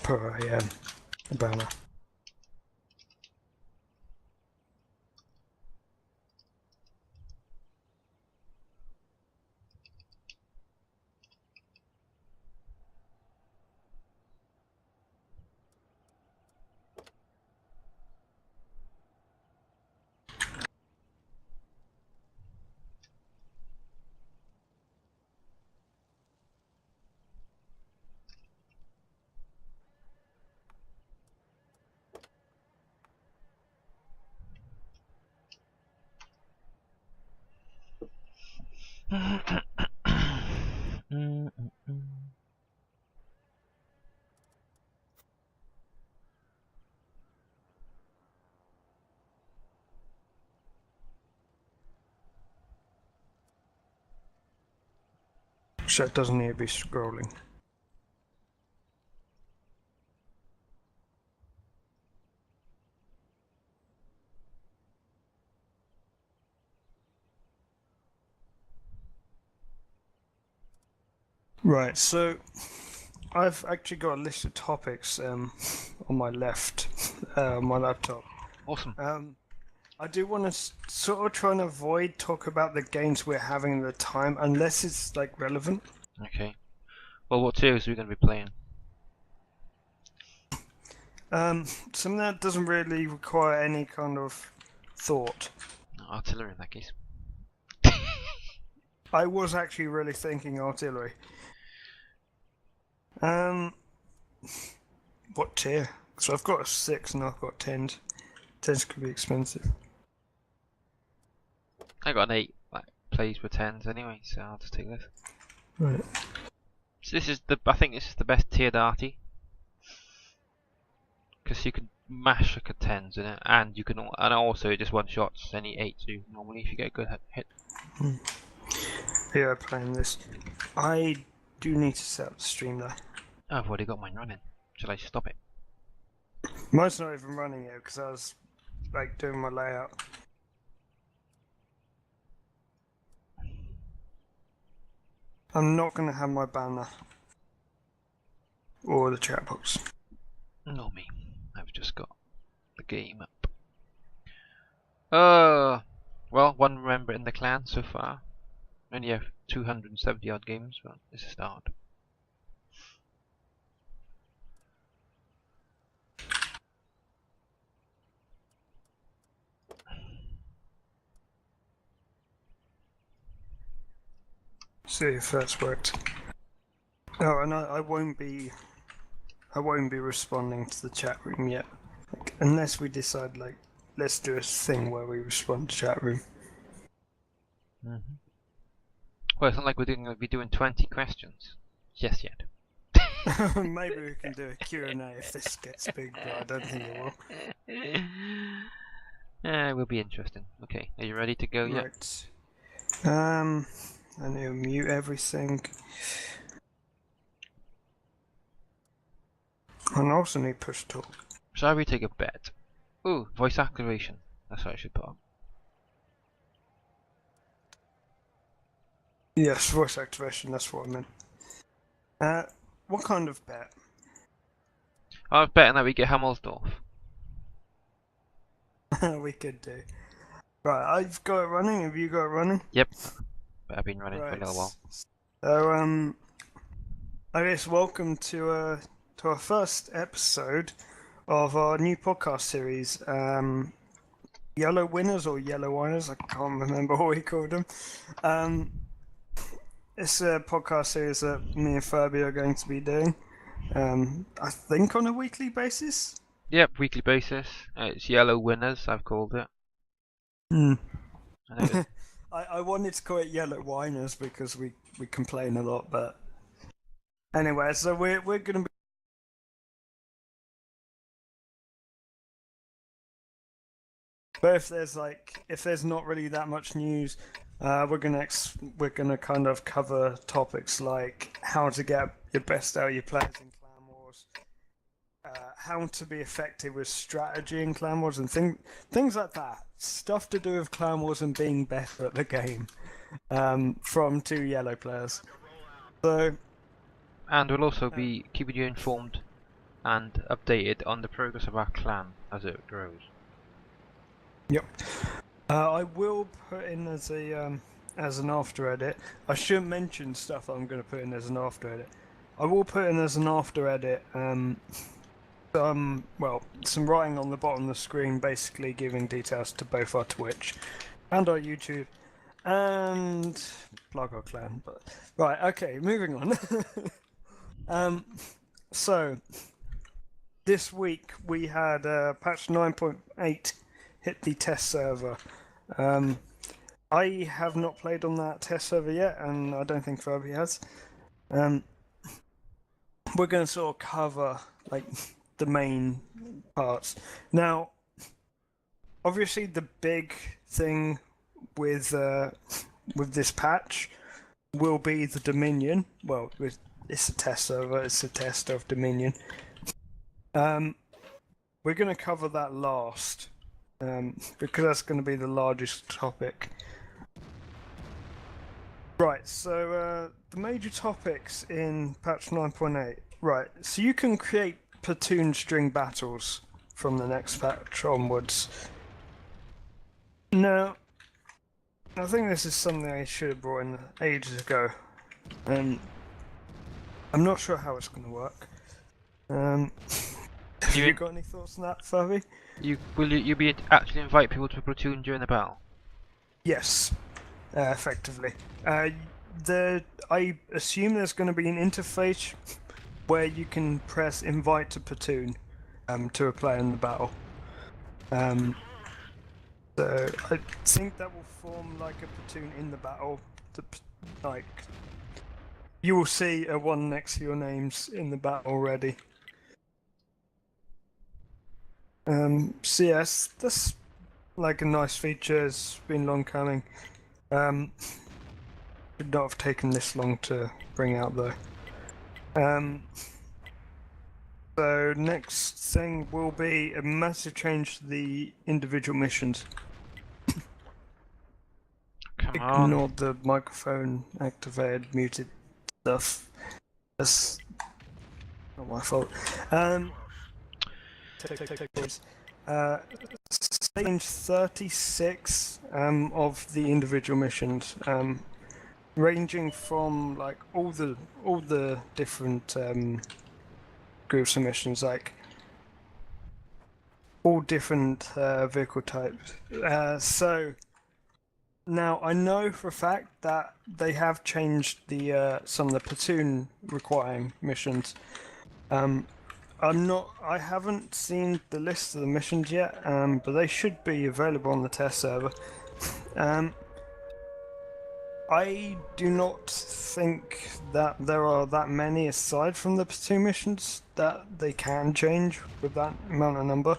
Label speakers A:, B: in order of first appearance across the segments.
A: Put a banner. So it doesn't need to be scrolling. Right, so I've actually got a list of topics on my left, my laptop.
B: Awesome.
A: I do want to sort of try and avoid talk about the games we're having at the time, unless it's like relevant.
B: Okay. Well, what series are we going to be playing?
A: Something that doesn't really require any kind of thought.
B: Artillery in that case.
A: I was actually really thinking artillery. What tier? So I've got a 6 and I've got 10s. 10s could be expensive.
B: I got an 8 that plays with 10s anyway, so I'll just take this.
A: Right.
B: So this is I think this is the best tiered arty. Because you can mash like a 10s in it, and you can, and also it just one shots any 8s you normally if you get a good hit.
A: Yeah, playing this. I do need to set up the stream though.
B: Oh, I've already got mine running. Shall I stop it?
A: Mine's not even running yet because I was like doing my layout. I'm not going to have my banner or the chat box.
B: No, me. I've just got the game up. Well, one member in the clan so far. Only have 270 odd games, but it's a start.
A: See if that's worked. Oh, and I won't be responding to the chat room yet, like, unless we decide like let's do a thing where we respond to chat room.
B: Well, it's not like we're doing 20 questions just yet.
A: Maybe we can do a Q&A if this gets big, but I don't think it will.
B: It will be interesting. Okay, are you ready to go yet?
A: Right. I need to mute everything. And I also need push talk.
B: Shall we take a bet? Ooh, voice activation. That's what I should put on.
A: Yes, voice activation, that's what I meant. What kind of bet?
B: I was betting that we get Hammersdorf.
A: We could do. Right, I've got it running. Have you got it running?
B: Yep. But I've been running for a little while.
A: So, I guess welcome to our first episode of our new podcast series, Yellow Winners or Yellow Winers. I can't remember what we called them. It's a podcast series that me and Furby are going to be doing. I think on a weekly basis.
B: Yep, weekly basis. It's Yellow Winners, I've called it.
A: I wanted to call it Yellow Winers because we complain a lot, but anyway, so we're gonna be. But if there's not really that much news, we're gonna kind of cover topics like how to get your best out of your players in Clan Wars, how to be effective with strategy in Clan Wars, and things like that. Stuff to do with Clan Wars and being better at the game, from 2 yellow players. So.
B: And we'll also be keeping you informed and updated on the progress of our clan as it grows.
A: Yep. I will put in as a as an after edit. I shouldn't mention stuff I'm going to put in as an after edit. I will put in as an after edit some writing on the bottom of the screen, basically giving details to both our Twitch and our YouTube and plug our clan. But right, okay, moving on. So this week we had patch 9.8 hit the test server. I have not played on that test server yet, and I don't think Furby has. We're going to sort of cover like the main parts. Now, obviously, the big thing with this patch will be the Dominion. Well, it's a test server. It's a test of Dominion. We're going to cover that last because that's going to be the largest topic. Right, so the major topics in patch 9.8. Right, so you can create platoon string battles from the next patch onwards. Now, I think this is something I should have brought in ages ago. I'm not sure how it's going to work. Have you got any thoughts on that, Furby?
B: Will you be actually invite people to a platoon during the battle?
A: Yes, effectively. I assume there's going to be an interface where you can press invite to platoon to a player in the battle. So I think that will form like a platoon in the battle. Like you will see a one next to your names in the battle already. So yes, that's like a nice feature. It's been long coming. Should not have taken this long to bring out though. So next thing will be a massive change to the individual missions.
B: Come on.
A: Ignore the microphone activated, muted stuff. That's not my fault. Change 36 of the individual missions, ranging from like all the different groups of missions, like all different vehicle types. So now I know for a fact that they have changed the some of the platoon requiring missions. I haven't seen the list of the missions yet, but they should be available on the test server. I do not think that there are that many aside from the platoon missions that they can change with that amount of number.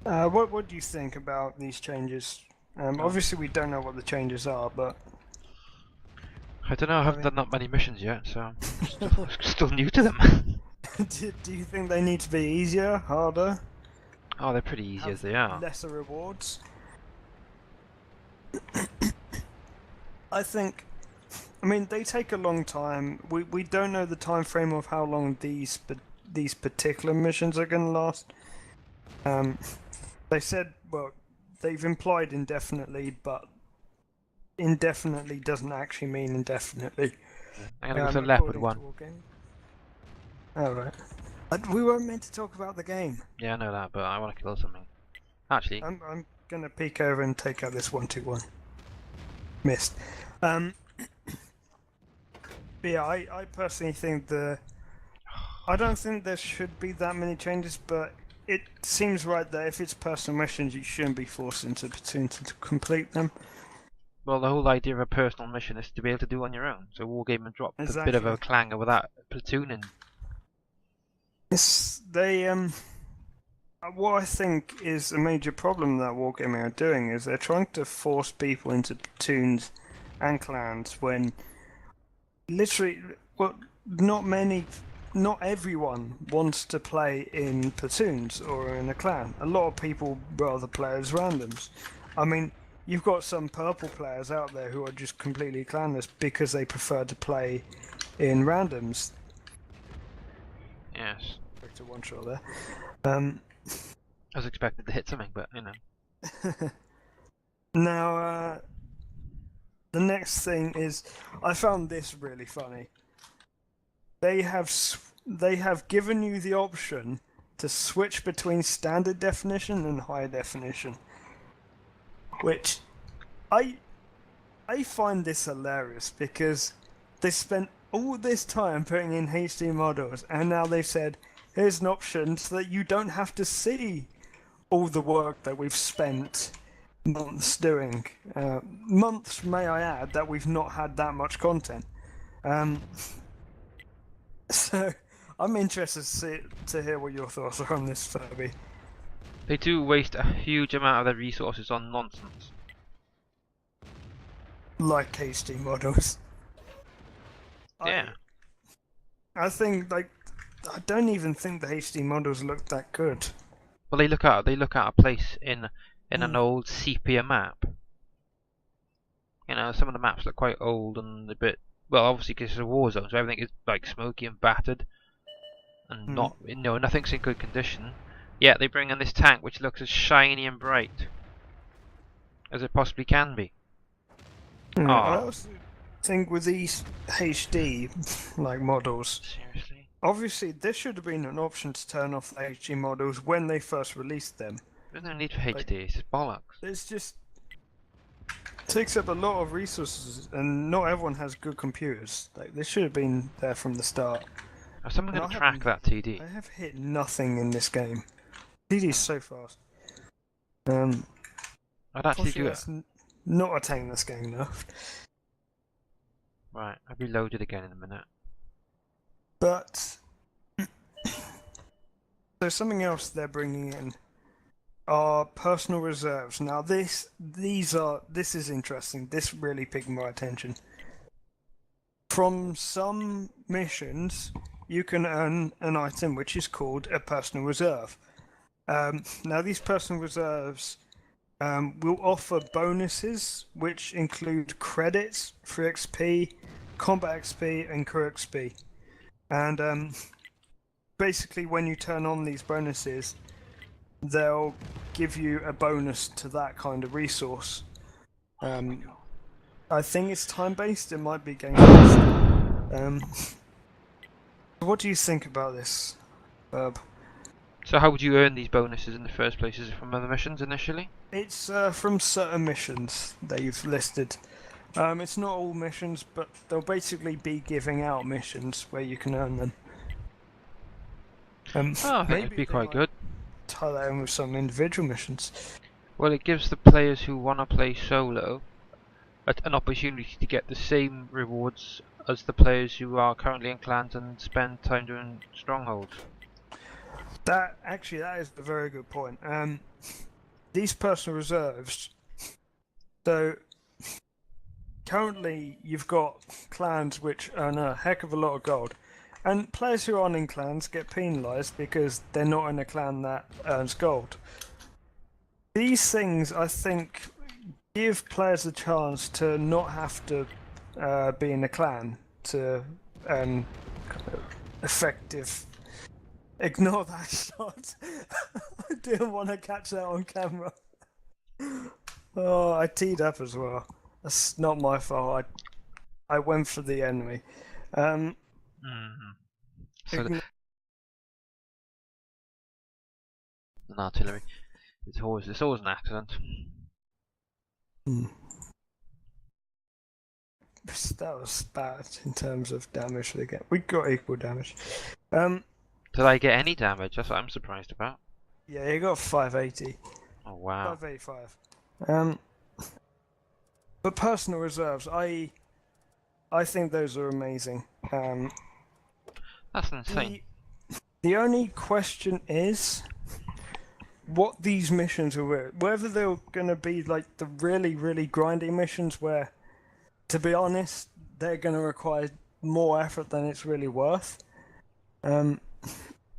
A: What do you think about these changes? Obviously we don't know what the changes are, but
B: I don't know, I haven't done that many missions yet, so I'm still new to them.
A: do you think they need to be easier, harder?
B: Oh, they're pretty easy as they are.
A: Lesser rewards? I mean, they take a long time. We don't know the time frame of how long these particular missions are going to last. They said, well, they've implied indefinitely, but indefinitely doesn't actually mean indefinitely.
B: I'm gonna go for the leopard one.
A: Alright. We weren't meant to talk about the game.
B: Yeah, I know that, but I want to kill something. Actually,
A: I'm gonna peek over and take out this 121. Missed. But yeah, I personally think I don't think there should be that many changes, but it seems right that if it's personal missions, you shouldn't be forced into platoon to complete them.
B: well, the whole idea of a personal mission is to be able to do it on your own. So Wargaming dropped a bit of a clanger with that platooning.
A: What I think is a major problem that Wargaming are doing is they're trying to force people into platoons and clans when literally, well, not everyone wants to play in platoons or in a clan. A lot of people rather play as randoms. I mean, you've got some purple players out there who are just completely clanless because they prefer to play in randoms.
B: Yes.
A: Victor one shot there. Um,
B: I was expected to hit something, but you know.
A: now, the next thing is, I found this really funny. They have given you the option to switch between standard definition and high definition, which I find this hilarious because they spent all this time putting in HD models, and now they've said here's an option so that you don't have to see all the work that we've spent months doing. Months, may I add, that we've not had that much content. So I'm interested to hear what your thoughts are on this, Furby.
B: They do waste a huge amount of their resources on nonsense.
A: Like HD models.
B: Yeah.
A: I think I don't even think the HD models look that good.
B: Well, they look at a place in an old sepia map. You know, some of the maps look quite old and a bit, well, obviously because it's a war zone, so everything is like smoky and battered, and nothing's in good condition. Yet they bring in this tank which looks as shiny and bright as it possibly can be.
A: I also think with these HD like models,
B: Seriously?
A: obviously this should have been an option to turn off the HD models when they first released them.
B: There's no need for HD, it's just bollocks.
A: It's just takes up a lot of resources, and not everyone has good computers. Like this should have been there from the start.
B: Is someone going to track that TD?
A: I have hit nothing in this game. TD is so fast.
B: I'd actually do it.
A: Not a tank this game nerfed.
B: Right, I'll reload it again in a minute.
A: But so something else they're bringing in are personal reserves. Now this is interesting. This really piqued my attention. From some missions, you can earn an item which is called a personal reserve. Now these personal reserves will offer bonuses which include credits, free XP, combat XP, and crew XP. And basically, when you turn on these bonuses, they'll give you a bonus to that kind of resource. I think it's time-based, it might be game-based. What do you think about this, Herb?
B: So how would you earn these bonuses in the first place? Is it from other missions initially?
A: It's from certain missions they've listed. It's not all missions, but they'll basically be giving out missions where you can earn them.
B: I think it'd be quite good.
A: Tie that in with some individual missions.
B: Well, it gives the players who want to play solo an opportunity to get the same rewards as the players who are currently in clans and spend time doing strongholds.
A: That is a very good point. These personal reserves. So currently, you've got clans which earn a heck of a lot of gold, and players who aren't in clans get penalised because they're not in a clan that earns gold. These things, I think, give players a chance to not have to be in a clan to earn effective. Ignore that shot. I didn't want to catch that on camera. Oh, I teed up as well. That's not my fault. I went for the enemy.
B: So an artillery. It's always an accident.
A: That was bad in terms of damage to the game. We got equal damage.
B: Did I get any damage? That's what I'm surprised about.
A: Yeah, you got 580.
B: Oh wow.
A: 585. But personal reserves, I think those are amazing.
B: That's insane.
A: The only question is what these missions are, whether they're going to be like the really, really grindy missions where, to be honest, they're going to require more effort than it's really worth.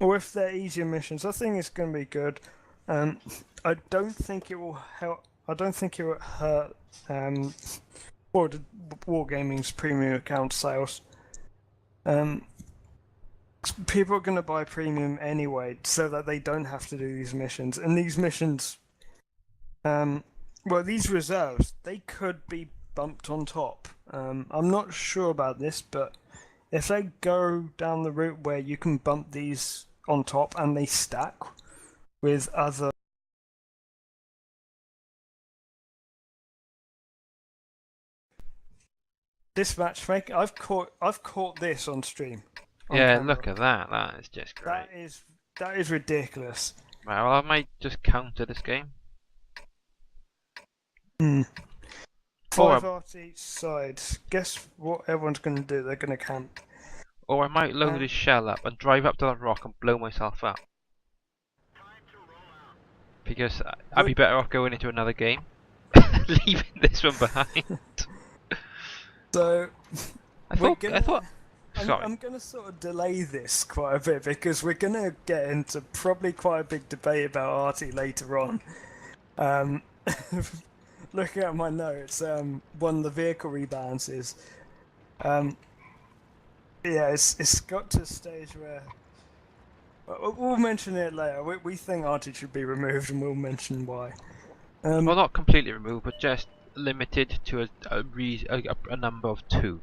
A: Or if they're easier missions, I think it's going to be good. I don't think it will help. I don't think it will hurt Wargaming's premium account sales. people are going to buy premium anyway, so that they don't have to do these missions. And these missions, well, these reserves, they could be bumped on top. I'm not sure about this, but if they go down the route where you can bump these on top and they stack with other. This matchmaking, I've caught this on stream.
B: Yeah,
A: camera.
B: look at that. That is just great.
A: That is ridiculous.
B: Right, well, I might just counter this game.
A: 5 arts each side. Guess what everyone's going to do? They're going to camp.
B: Or I might load this shell up and drive up to that rock and blow myself up. Because I'd be better off going into another game, leaving this one behind.
A: So,
B: I thought. Sorry.
A: I'm going to sort of delay this quite a bit because we're going to get into probably quite a big debate about Artie later on. Looking at my notes, one of the vehicle rebalances. Yeah, it's got to a stage where we'll mention it later. We think Artie should be removed, and we'll mention why.
B: Well, not completely removed, but just limited to a number of 2.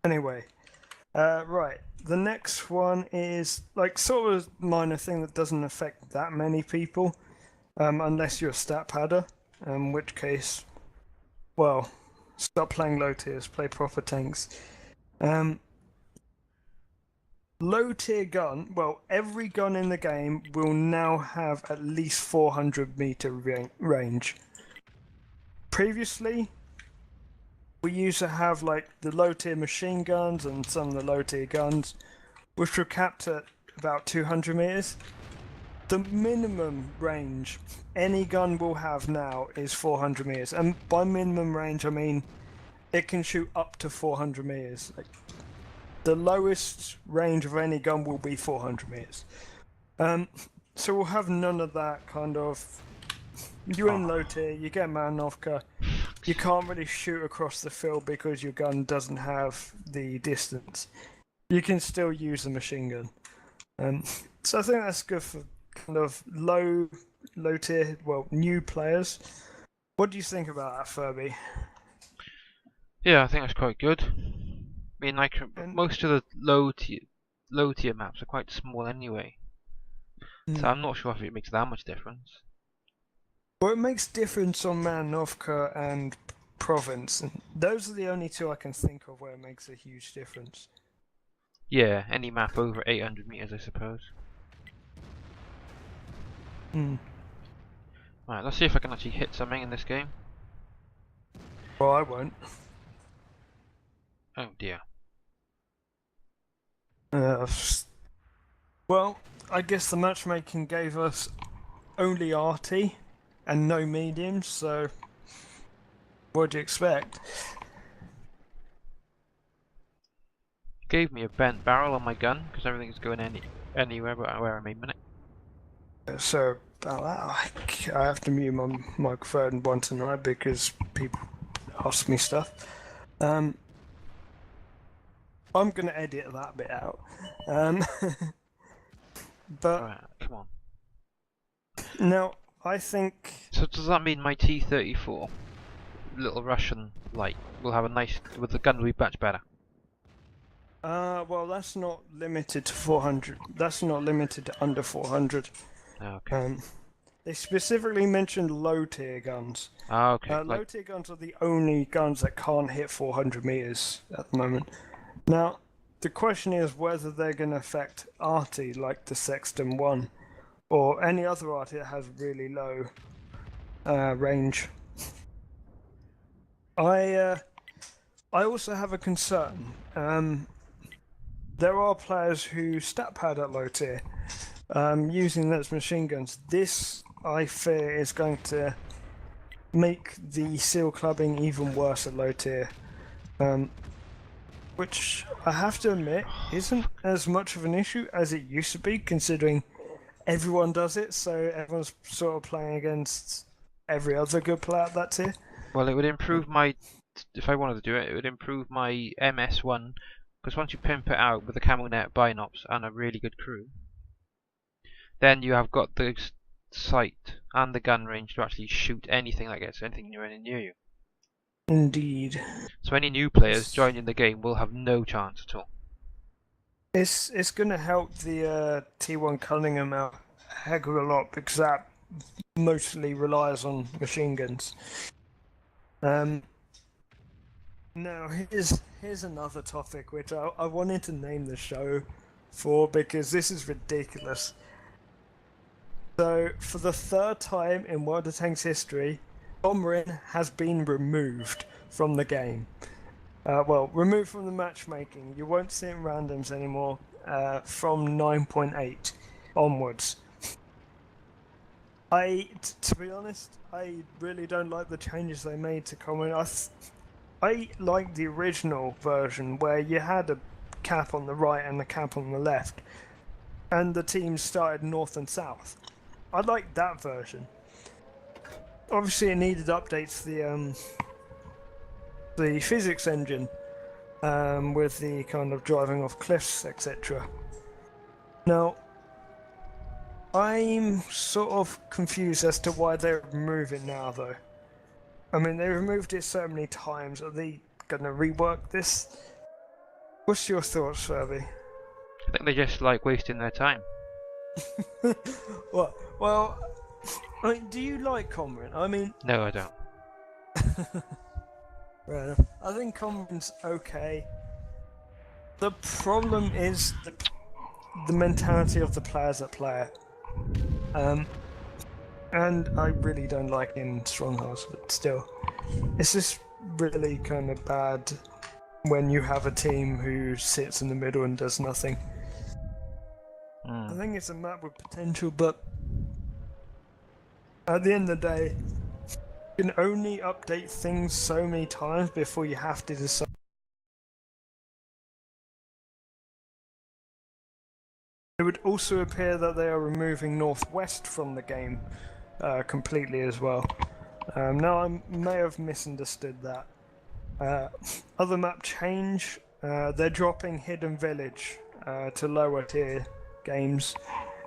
A: Anyway, right. The next one is like sort of a minor thing that doesn't affect that many people, unless you're a stat padder, in which case, well, stop playing low tiers, play proper tanks. Low tier gun, well, every gun in the game will now have at least 400 meter range. Previously, we used to have like the low tier machine guns and some of the low tier guns, which were capped at about 200 meters. The minimum range any gun will have now is 400 meters, and by minimum range I mean it can shoot up to 400 meters. Like, the lowest range of any gun will be 400 meters. So we'll have none of that kind of. You're in low tier, you get Manovka, you can't really shoot across the field because your gun doesn't have the distance. You can still use the machine gun. So I think that's good for kind of low tier, well, new players. What do you think about that, Furby?
B: Yeah, I think that's quite good. I mean, like most of the low tier maps are quite small anyway, so I'm not sure if it makes that much difference.
A: Well, it makes difference on Manovka and Province, and those are the only 2 I can think of where it makes a huge difference.
B: Yeah, any map over 800 meters, I suppose. Right, let's see if I can actually hit something in this game.
A: Well, I won't.
B: Oh dear.
A: Well, I guess the matchmaking gave us only Artie and no mediums, so what do you expect?
B: Gave me a bent barrel on my gun because everything's going anywhere but where I'm aiming it.
A: So about that, I have to mute my microphone once tonight because people ask me stuff. I'm gonna edit that bit out. But
B: Alright, come on.
A: now I think.
B: So does that mean my T-34 little Russian light will have a nice with the gun will be much better?
A: Well, that's not limited to 400. That's not limited to under 400.
B: Okay.
A: They specifically mentioned low tier guns.
B: Okay.
A: Low tier guns are the only guns that can't hit 400 meters at the moment. Now, the question is whether they're going to affect Artie like the Sexton 1 or any other Artie that has really low range. I also have a concern. There are players who stat pad at low tier using those machine guns. This, I fear, is going to make the seal clubbing even worse at low tier. Which I have to admit isn't as much of an issue as it used to be, considering everyone does it, so everyone's sort of playing against every other good player at that tier.
B: Well, it would improve my if I wanted to do it, it would improve my MS1, because once you pimp it out with the camo net, binops, and a really good crew, then you have got the sight and the gun range to actually shoot anything that gets anything near you.
A: Indeed.
B: So any new players joining the game will have no chance at all.
A: It's going to help the T1 Cunningham out a heck of a lot, because that mostly relies on machine guns. Now here's another topic which I wanted to name the show for, because this is ridiculous. So for the third time in World of Tanks history, Omrin has been removed from the game. Well, removed from the matchmaking. You won't see it in randoms anymore from 9.8 onwards. To be honest, I really don't like the changes they made to Common. I like the original version where you had a cap on the right and a cap on the left, and the teams started north and south. I like that version. Obviously, it needed updates to the physics engine, with the kind of driving off cliffs, etc. Now, I'm sort of confused as to why they're removing it now, though. I mean, they removed it so many times. Are they gonna rework this? What's your thoughts, Furby?
B: I think they just like wasting their time.
A: What? Well, I mean, do you like Comrin? I mean,
B: No, I don't.
A: right enough. I think Comrin's okay. The problem is the mentality of the players that play it. And I really don't like in Strongholds, but still. It's just really kind of bad when you have a team who sits in the middle and does nothing. I think it's a map with potential, but at the end of the day, you can only update things so many times before you have to decide. It would also appear that they are removing Northwest from the game completely as well. Now, I may have misunderstood that. Other map change, they're dropping Hidden Village to lower tier games.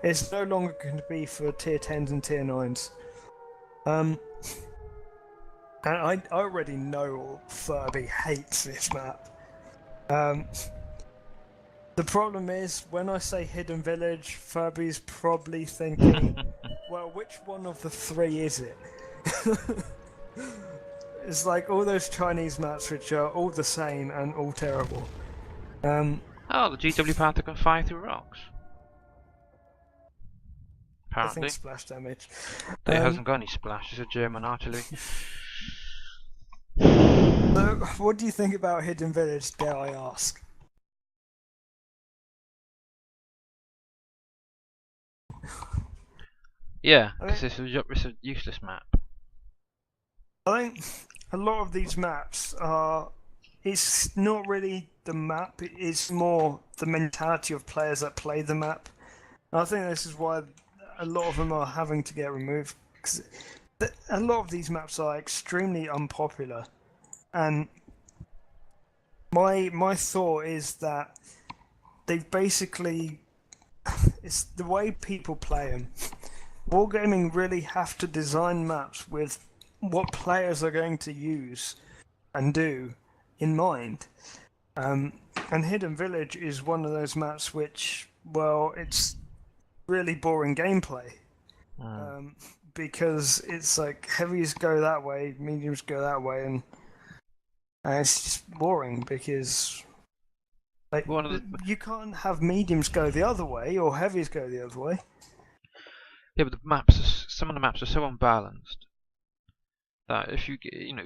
A: It's no longer going to be for tier 10s and tier 9s. And I already know Furby hates this map. The problem is, when I say Hidden Village, Furby's probably thinking, well, which one of the three is it? It's like all those Chinese maps which are all the same and all terrible.
B: Oh, the GW Panther can fire through rocks.
A: I
B: Apparently.
A: think splash damage.
B: It hasn't got any splash, it's a German artillery.
A: So, what do you think about Hidden Village, dare I ask?
B: Yeah, because it's a useless map.
A: I think a lot of these maps are... It's not really the map, it's more the mentality of players that play the map. And I think this is why a lot of them are having to get removed. Because a lot of these maps are extremely unpopular. And my thought is that they've basically... It's the way people play them. Wargaming really have to design maps with what players are going to use and do in mind. And Hidden Village is one of those maps which, well, it's really boring gameplay. Because it's like heavies go that way, mediums go that way, and it's just boring because like you can't have mediums go the other way or heavies go the other way.
B: Yeah, but the maps, some of the maps are so unbalanced that if you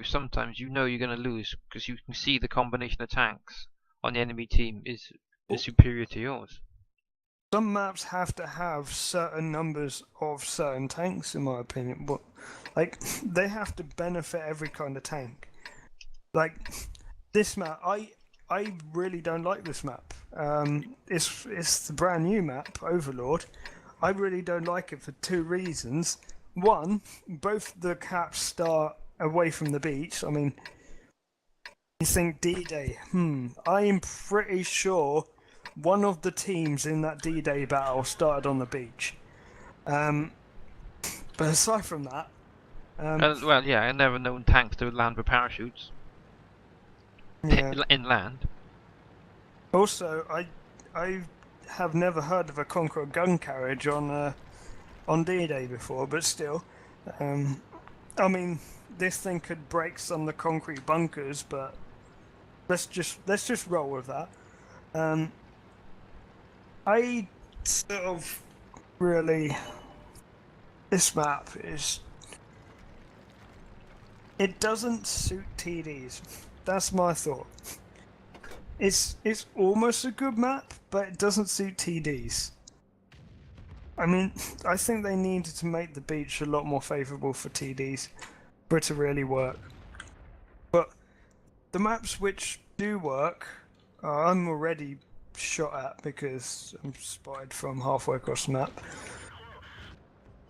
B: sometimes you're going to lose because you can see the combination of tanks on the enemy team is superior to yours.
A: Some maps have to have certain numbers of certain tanks, in my opinion, but like they have to benefit every kind of tank. Like this map, I really don't like this map. It's the brand new map, Overlord. I really don't like it for two reasons. One, both the caps start away from the beach. I mean, You think D-Day? I am pretty sure one of the teams in that D-Day battle started on the beach. But aside from that,
B: Well, yeah, I've never known tanks to land with parachutes
A: yeah.
B: inland.
A: Also, I have never heard of a Conqueror gun carriage on D-Day before, but still, I mean, this thing could break some of the concrete bunkers, but let's just roll with that. I sort of really, this map is, it doesn't suit TDs. That's my thought. It's almost a good map, but it doesn't suit TDs. I mean, I think they needed to make the beach a lot more favourable for TDs for it to really work. But the maps which do work, I'm already shot at because I'm spotted from halfway across the map.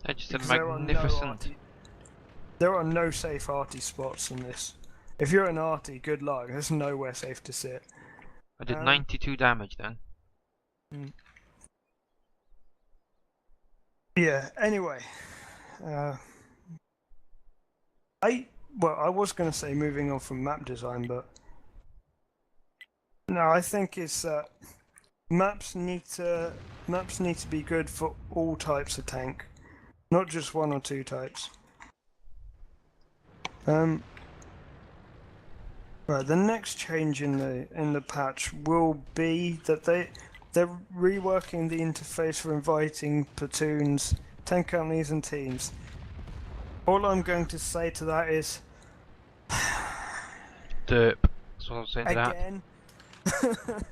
B: They're just
A: Because
B: magnificent.
A: There are no safe arty spots in this. If you're an arty, good luck. There's nowhere safe to sit.
B: I did 92 damage then.
A: Yeah. Anyway, I was gonna say moving on from map design, but no, I think it's maps need to be good for all types of tank, not just one or two types. Right, the next change in the patch will be that they're reworking the interface for inviting platoons, tank companies, and teams. All I'm going to say to that is
B: Derp. That's what I was saying to that.
A: again.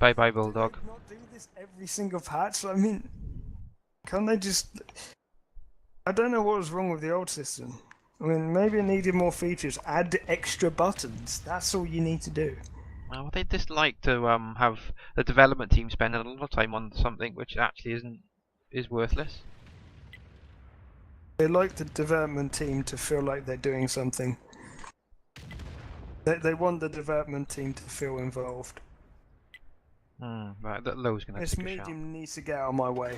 B: Bye bye, Bulldog.
A: Can they not do this every single patch? I mean, can't they just? I don't know what was wrong with the old system. I mean, maybe it needed more features. Add extra buttons. That's all you need to do.
B: Well, they just like to have the development team spending a lot of time on something which actually is worthless.
A: They like the development team to feel like they're doing something. They want the development team to feel involved.
B: Right, that low's gonna
A: This
B: take a shot.
A: medium needs to get out of my way.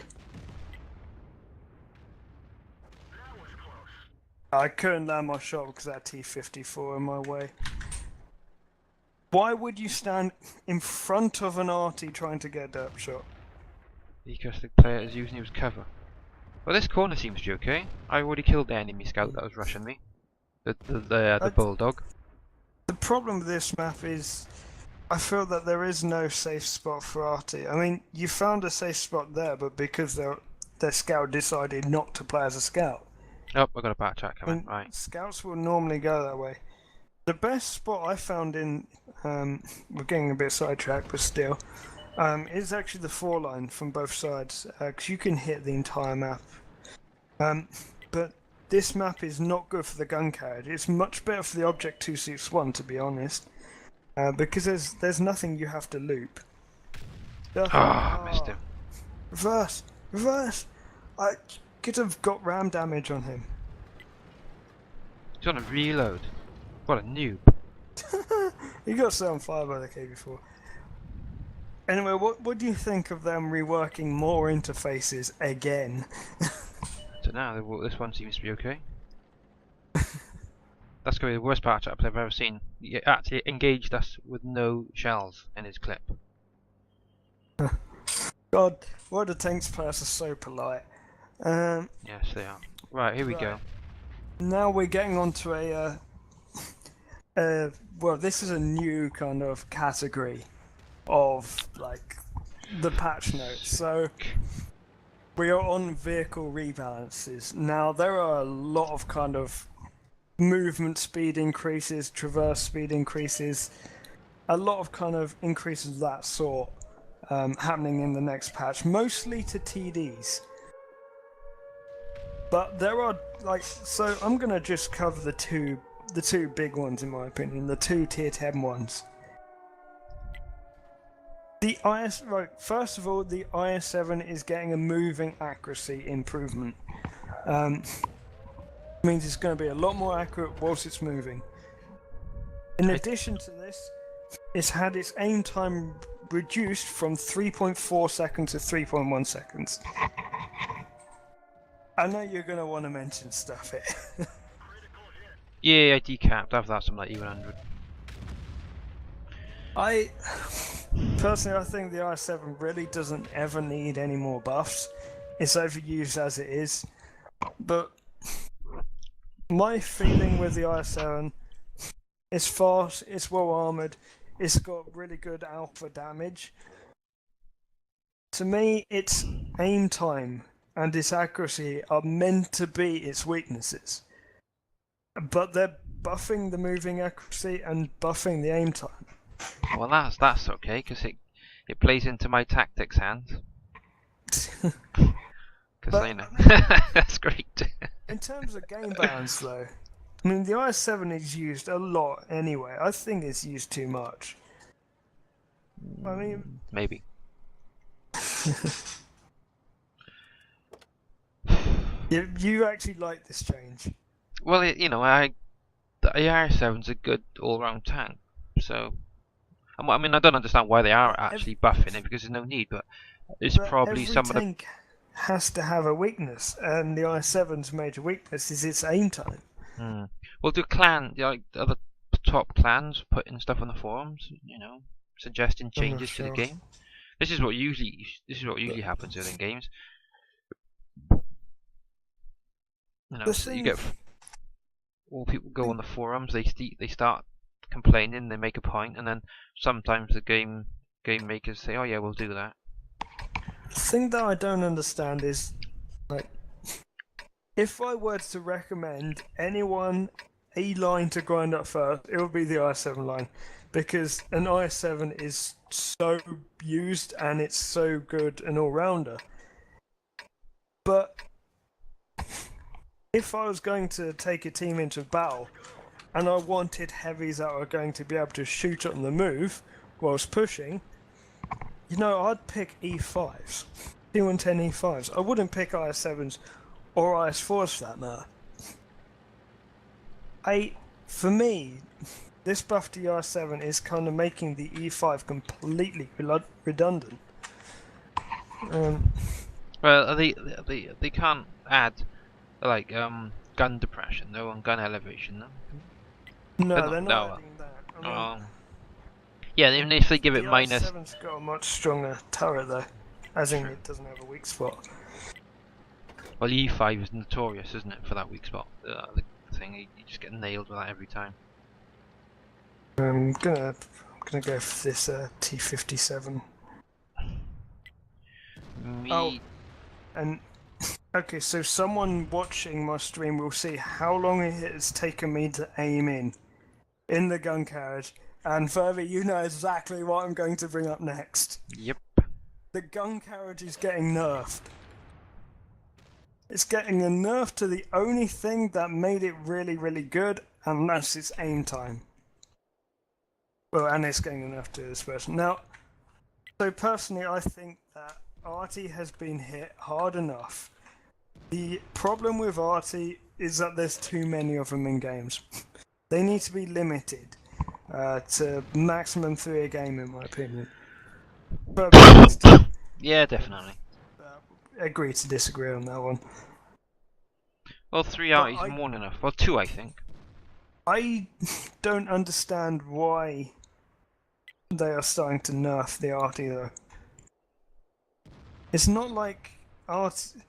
A: I couldn't land my shot because that T-54 in my way. Why would you stand in front of an arty trying to get a derp shot?
B: Because the player is using it as cover. Well, this corner seems to be okay. I already killed the enemy scout that was rushing me. The Bulldog.
A: The problem with this map is I feel that there is no safe spot for arty. I mean, you found a safe spot there, but because their scout decided not to play as a scout.
B: Oh, I got a backtrack coming. Right.
A: Scouts will normally go that way. The best spot I found in, we're getting a bit sidetracked, but still, is actually the 4-line from both sides, because you can hit the entire map. But this map is not good for the gun carriage. It's much better for the Object 261, to be honest, because there's nothing you have to loop.
B: I missed him.
A: Reverse! I could have got ram damage on him.
B: He's on a reload. What a noob.
A: He got set on fire by the K-4. Anyway, what do you think of them reworking more interfaces again?
B: So now this one seems to be okay. That's going to be the worst patch up I've ever seen. He actually engaged us with no shells in his clip.
A: God, why the tanks players are so polite.
B: Yes, they are. Right, here we go.
A: Now we're getting onto well, this is a new kind of category of like the patch notes. So we are on vehicle rebalances. Now there are a lot of kind of movement speed increases, traverse speed increases, a lot of kind of increases of that sort happening in the next patch, mostly to TDs. But there are so I'm gonna just cover the two big ones in my opinion, the two tier 10 ones. First of all, the IS-7 is getting a moving accuracy improvement. Means it's going to be a lot more accurate whilst it's moving. In addition to this, it's had its aim time reduced from 3.4 seconds to 3.1 seconds. I know you're going to want to mention stuff here.
B: Yeah, I decapped. I've that some like E100.
A: I personally, I think the i7 really doesn't ever need any more buffs. It's overused as it is. But my feeling with the i7, it's fast, it's well armored, it's got really good alpha damage. To me, its aim time and its accuracy are meant to be its weaknesses. But they're buffing the moving accuracy and buffing the aim time.
B: Well, that's okay because it plays into my tactics hands. Because you know that's great.
A: In terms of game balance, though, I mean the i7 is used a lot anyway. I think it's used too much. I mean,
B: maybe.
A: you actually like this change.
B: Well, the AR7's a good all-round tank, so I mean I don't understand why they are actually buffing it because there's no need, but it's probably
A: every
B: some of the
A: tank has to have a weakness, and the i7's major weakness is its aim time.
B: Well, do the other top clans putting stuff on the forums, suggesting changes to the game? This is what usually happens within games. So you get all people go on the forums, they start complaining, they make a point, and then sometimes the game makers say, "Oh yeah, we'll do that."
A: The thing that I don't understand is, like, if I were to recommend anyone a line to grind up first, it would be the i7 line, because an i7 is so used and it's so good an all-rounder. But if I was going to take a team into battle and I wanted heavies that were going to be able to shoot on the move whilst pushing, I'd pick E5s. T110 E5s. I wouldn't pick IS7s or IS4s for that matter. For me, this buff to IS7 is kind of making the E5 completely redundant.
B: Well, they can't add like gun depression though and gun elevation.
A: No, they're not adding that. I mean,
B: yeah, even if they give it
A: the
B: minus.
A: i7's got a much stronger turret though, as in it doesn't have a weak spot.
B: Well, E5 is notorious, isn't it, for that weak spot? The thing you just get nailed with that every time.
A: I'm gonna go for this T57. Oh, and okay, so someone watching my stream will see how long it has taken me to aim in the gun carriage, and further, you know exactly what I'm going to bring up next.
B: Yep.
A: The gun carriage is getting nerfed. It's getting a nerf to the only thing that made it really, really good, and that's its aim time. Well, and it's getting a nerf to this person. Now, so personally, I think that Arty has been hit hard enough. The problem with Arty is that there's too many of them in games. They need to be limited to maximum 3 a game, in my opinion. But
B: yeah, definitely.
A: Agree to disagree on that one.
B: Well, 3 out is more than enough. Well, 2, I think. I
A: don't understand why they are starting to nerf the Arty though. It's not like Arty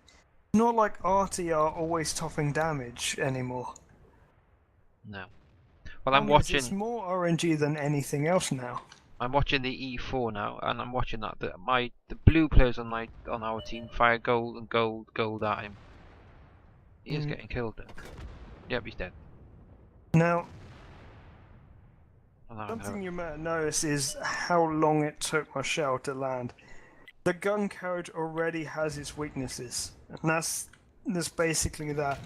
A: are always topping damage anymore.
B: No. Well, I'm watching.
A: It's more RNG than anything else now.
B: I'm watching the E4 now, and I'm watching that the blue players on our team fire gold and gold at him. He is getting killed though. Yep, he's dead.
A: Now, something you might notice is how long it took my shell to land. The gun carriage already has its weaknesses, and that's basically that.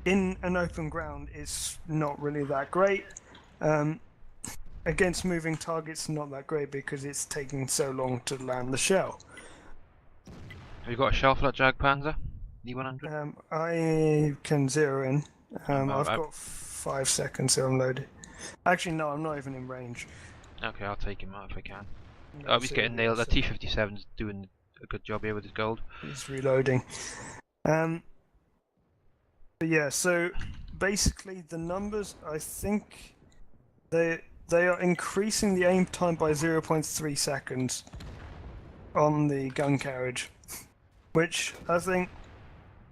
A: In an open ground, it's not really that great. Against moving targets, not that great because it's taking so long to land the shell.
B: Have you got a shell for that Jagdpanzer? E100?
A: I can zero in. I've got 5 seconds, so I'm loaded. Actually, no, I'm not even in range.
B: Okay, I'll take him out if I can.
A: And
B: Oh, he's getting nailed. The
A: absolutely
B: T-57's doing a good job here with his gold.
A: he's reloading. But yeah, so basically the numbers, I think they are increasing the aim time by 0.3 seconds on the gun carriage, which I think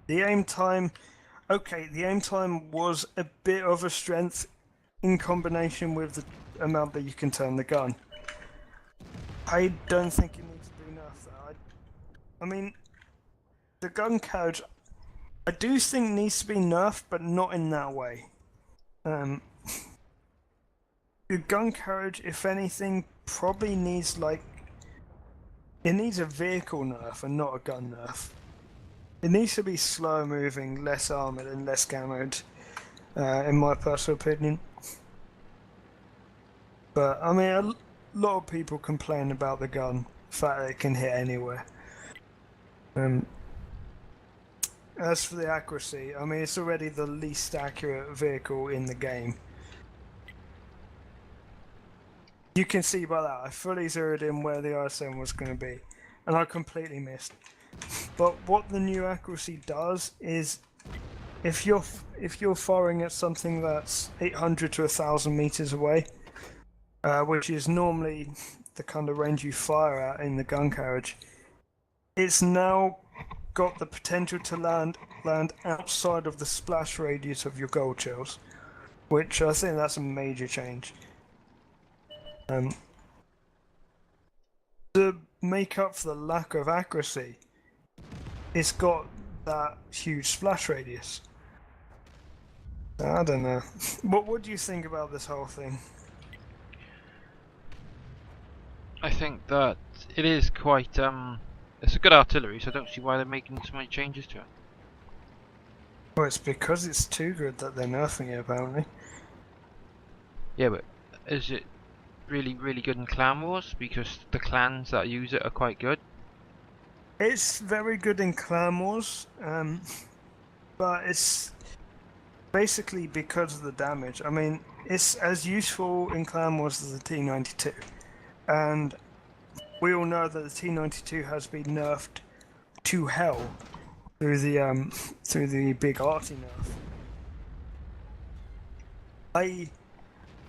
A: the aim time. Okay, the aim time was a bit of a strength in combination with the amount that you can turn the gun. I don't think it needs to be nerfed though. I mean, the gun carriage, I do think needs to be nerfed, but not in that way. The gun carriage, if anything, probably needs it needs a vehicle nerf and not a gun nerf. It needs to be slower moving, less armored, and less gammoed, in my personal opinion. But I mean, a lot of people complain about the gun, the fact that it can hit anywhere. As for the accuracy, I mean, it's already the least accurate vehicle in the game. You can see by that, I fully zeroed in where the RSM was going to be, and I completely missed. But what the new accuracy does is, if you're firing at something that's 800 to 1,000 meters away, which is normally the kind of range you fire at in the gun carriage, it's now got the potential to land outside of the splash radius of your gold shells, which I think that's a major change. To make up for the lack of accuracy, it's got that huge splash radius. I don't know. What do you think about this whole thing?
B: I think that it is quite it's a good artillery, so I don't see why they're making so many changes to it.
A: Well, it's because it's too good that they're nerfing it, apparently.
B: Yeah, but is it really, really good in Clan Wars? Because the clans that use it are quite good.
A: It's very good in Clan Wars, but it's basically because of the damage. I mean, it's as useful in Clan Wars as the T92, and we all know that the T92 has been nerfed to hell through the big arty nerf. I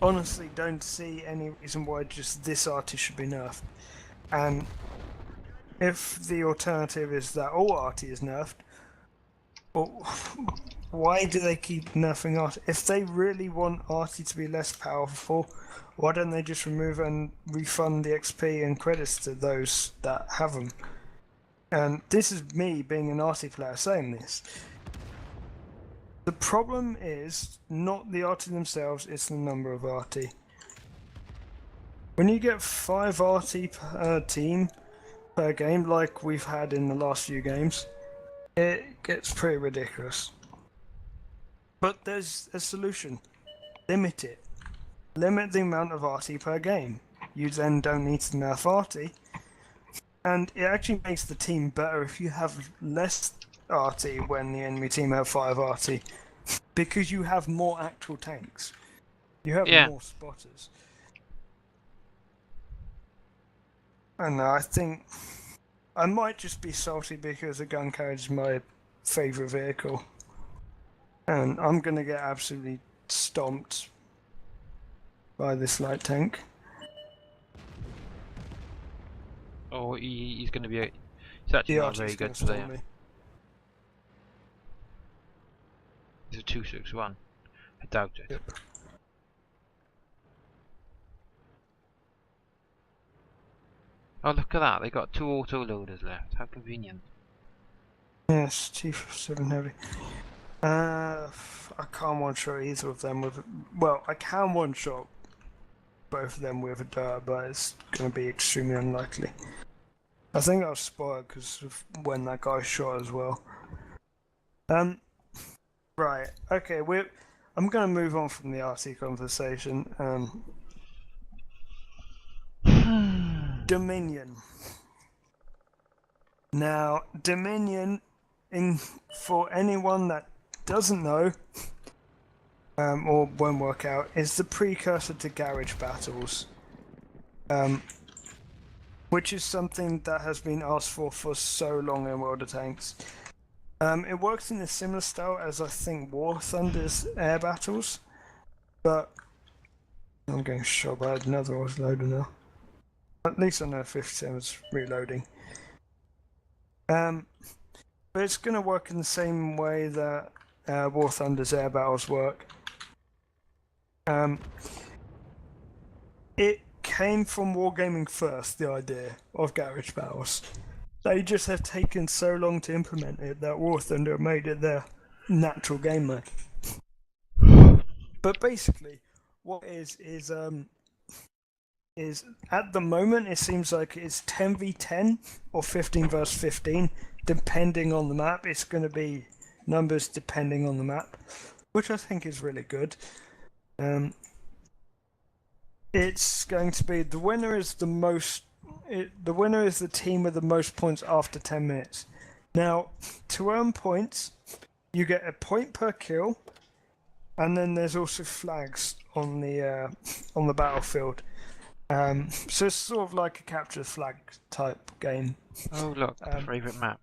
A: honestly don't see any reason why just this arty should be nerfed, and if the alternative is that all arty is nerfed, well, why do they keep nerfing arty? If they really want arty to be less powerful, why don't they just remove and refund the XP and credits to those that have them? And this is me being an arty player saying this. The problem is not the arty themselves, it's the number of arty. When you get 5 arty per team per game, like we've had in the last few games, it gets pretty ridiculous. But there's a solution. Limit it. Limit the amount of arty per game. You then don't need to nerf arty. And it actually makes the team better if you have less arty when the enemy team have 5 arty. Because you have more actual tanks. You have more spotters. And I think I might just be salty because the gun carriage is my favourite vehicle. And I'm gonna get absolutely stomped by this light tank.
B: Oh, he's going to be he's actually not a very good player. He's a 261. I doubt it.
A: Yep.
B: Oh, look at that. They got 2 auto loaders left. How convenient.
A: Yes, T7 heavy. I can't one-shot either of them with... Well, I can one-shot both of them with a dart, but it's going to be extremely unlikely. I think I was spoiled because of when that guy shot as well. Right, okay, I'm going to move on from the RT conversation. Dominion. Now, Dominion, for anyone that doesn't know, or won't work out, is the precursor to Garage Battles. which is something that has been asked for so long in World of Tanks. It works in a similar style as I think War Thunder's air battles, but I'm getting shot by another autoloader now. At least I know 57 is reloading. But it's going to work in the same way that War Thunder's air battles work. It came from Wargaming first, the idea of garage battles. They just have taken so long to implement it that War Thunder made it their natural game mode. But basically, what is at the moment it seems like it's 10v10 or 15 versus 15, depending on the map. It's going to be numbers depending on the map, which I think is really good. It's going to be the winner is the winner is the team with the most points after 10 minutes. Now, to earn points, you get a point per kill, and then there's also flags on the battlefield. So it's sort of like a capture the flag type game.
B: Oh look, the favourite map.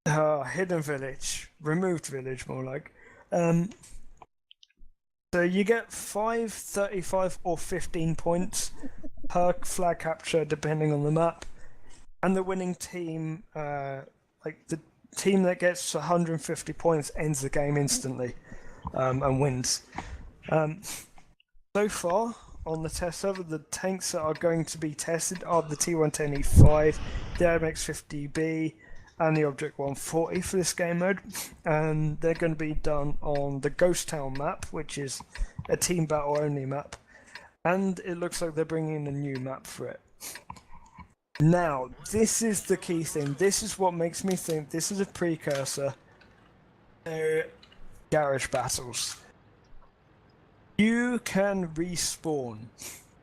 A: Hidden village, removed village, more like. So you get 5, 35, or 15 points per flag capture, depending on the map. And the winning team, like the team that gets 150 points, ends the game instantly and wins. So far, on the test server, the tanks that are going to be tested are the T110E5, the AMX50B, and the Object 140 for this game mode, and they're going to be done on the Ghost Town map, which is a team battle only map, and it looks like they're bringing in a new map for it. Now, this is the key thing. This is what makes me think this is a precursor to garage battles. You can respawn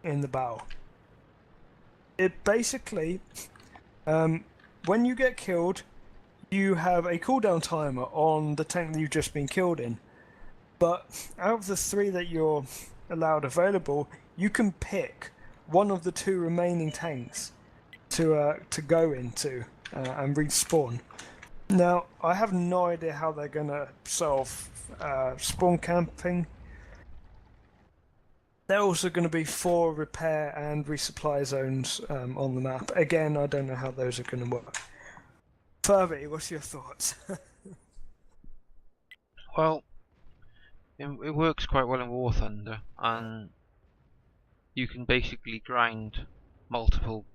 A: in the battle. It basically, when you get killed, you have a cooldown timer on the tank that you've just been killed in. But out of the 3 that you're allowed available, you can pick one of the 2 remaining tanks to go into and respawn. Now, I have no idea how they're going to solve spawn camping. There are also going to be 4 repair and resupply zones on the map. Again, I don't know how those are going to work. Furby, what's your thoughts?
B: Well, it works quite well in War Thunder, and you can basically grind multiple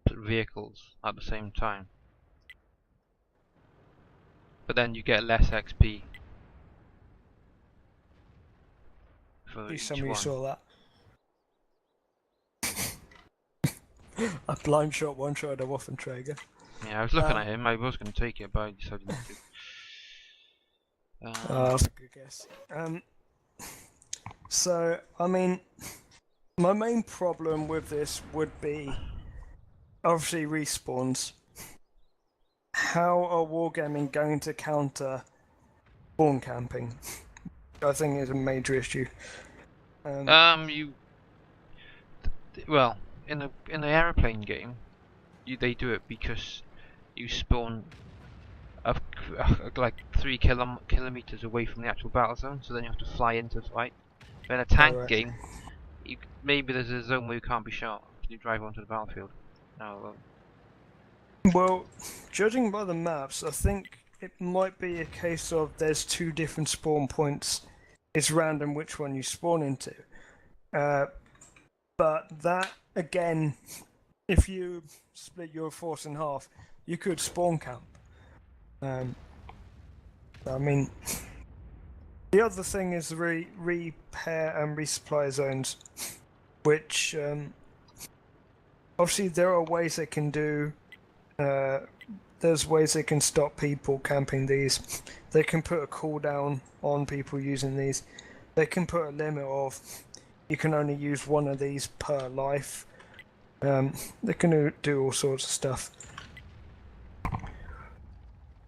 B: vehicles at the same time. But then you get less XP for each
A: Some of you
B: one.
A: saw that. I blind shot one-shot a Waffenträger.
B: Yeah, I was looking at him. I was going to take it, but I decided not to.
A: That's a good guess. So, I mean, my main problem with this would be obviously respawns. How are Wargaming going to counter spawn camping? I think is a major issue.
B: Well, in the aeroplane game, they do it because you spawn like 3 kilometers away from the actual battle zone, so then you have to fly into the fight. But in a tank game, maybe there's a zone where you can't be shot. You drive onto the battlefield. No.
A: Well, judging by the maps, I think it might be a case of there's 2 different spawn points. It's random which one you spawn into. But that, again, if you split your force in half, you could spawn camp. I mean, the other thing is repair and resupply zones, which obviously there are ways they can do. There's ways they can stop people camping these. They can put a cooldown on people using these. They can put a limit of you can only use one of these per life. They can do all sorts of stuff.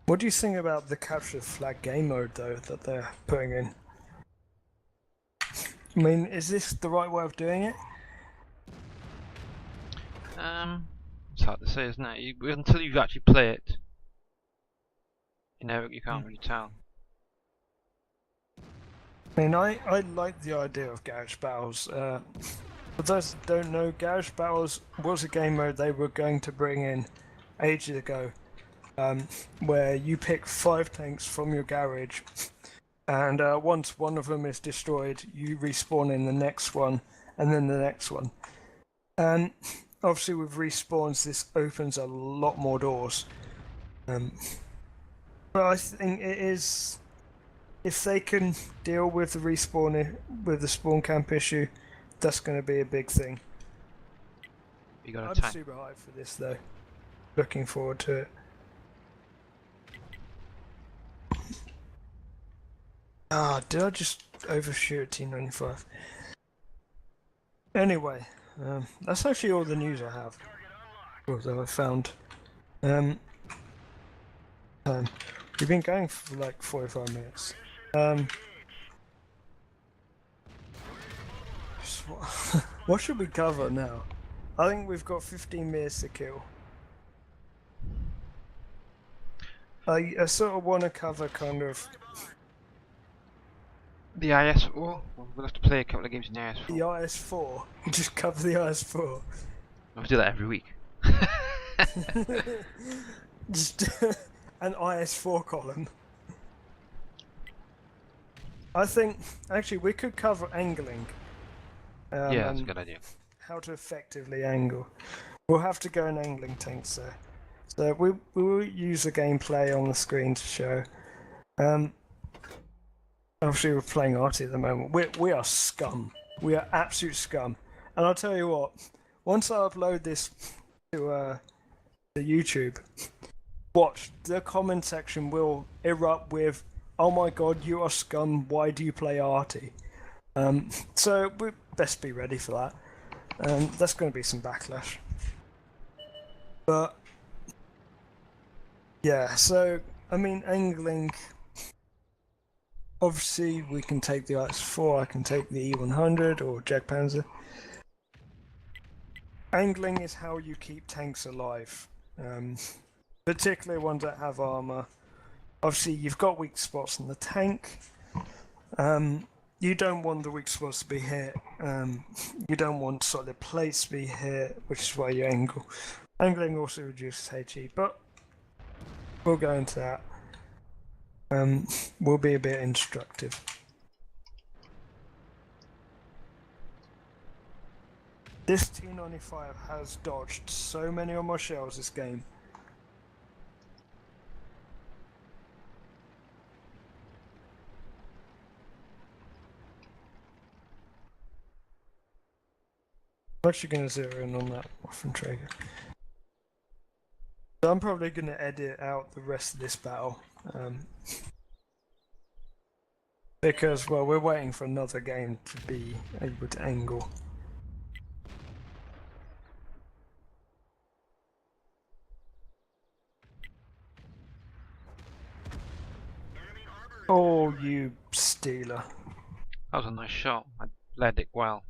A: What do you think about the capture the flag game mode though that they're putting in? I mean, is this the right way of doing it?
B: It's hard to say, isn't it? Until you actually play it, you can't really tell.
A: I mean, I like the idea of Garage Battles. For those that don't know, Garage Battles was a game mode they were going to bring in ages ago, where you pick 5 tanks from your garage, and once one of them is destroyed, you respawn in the next one, and then the next one. And obviously with respawns, this opens a lot more doors. But I think it is... If they can deal with the spawn camp issue, that's going to be a big thing.
B: You got a
A: I'm
B: tank.
A: super hyped for this though. Looking forward to it. Did I just overshoot T95? Anyway, that's actually all the news I have. Although I found. We've been going for like 45 minutes. What should we cover now? I think we've got 15 minutes to kill. I sort of want to cover kind of
B: The IS4? Well, we'll have to play a couple of games in the IS4.
A: the IS4. Just cover the IS4.
B: We'll do that every week.
A: Just an IS4 column. I think actually we could cover angling.
B: Yeah, that's a
A: and
B: good idea.
A: how to effectively angle. We'll have to go in angling tanks there. So we will use the gameplay on the screen to show. Obviously we're playing arty at the moment. We are scum. We are absolute scum. And I'll tell you what, once I upload this to YouTube, watch, the comment section will erupt with, "Oh my god, you are scum, why do you play arty?" So we best be ready for that. That's going to be some backlash. But yeah, so I mean, angling. Obviously, we can take the IS-4. I can take the E100 or Jagdpanzer. Angling is how you keep tanks alive, particularly ones that have armor. Obviously, you've got weak spots in the tank. You don't want the weak spots to be hit. You don't want solid plates to be hit, which is why you angle. Angling also reduces HE, but we'll go into that. Will be a bit instructive. This T95 has dodged so many of my shells this game. I'm actually going to zero in on that Waffenträger. So I'm probably going to edit out the rest of this battle. Because, well, we're waiting for another game to be able to angle. Oh, you stealer.
B: That was a nice shot. I led it well.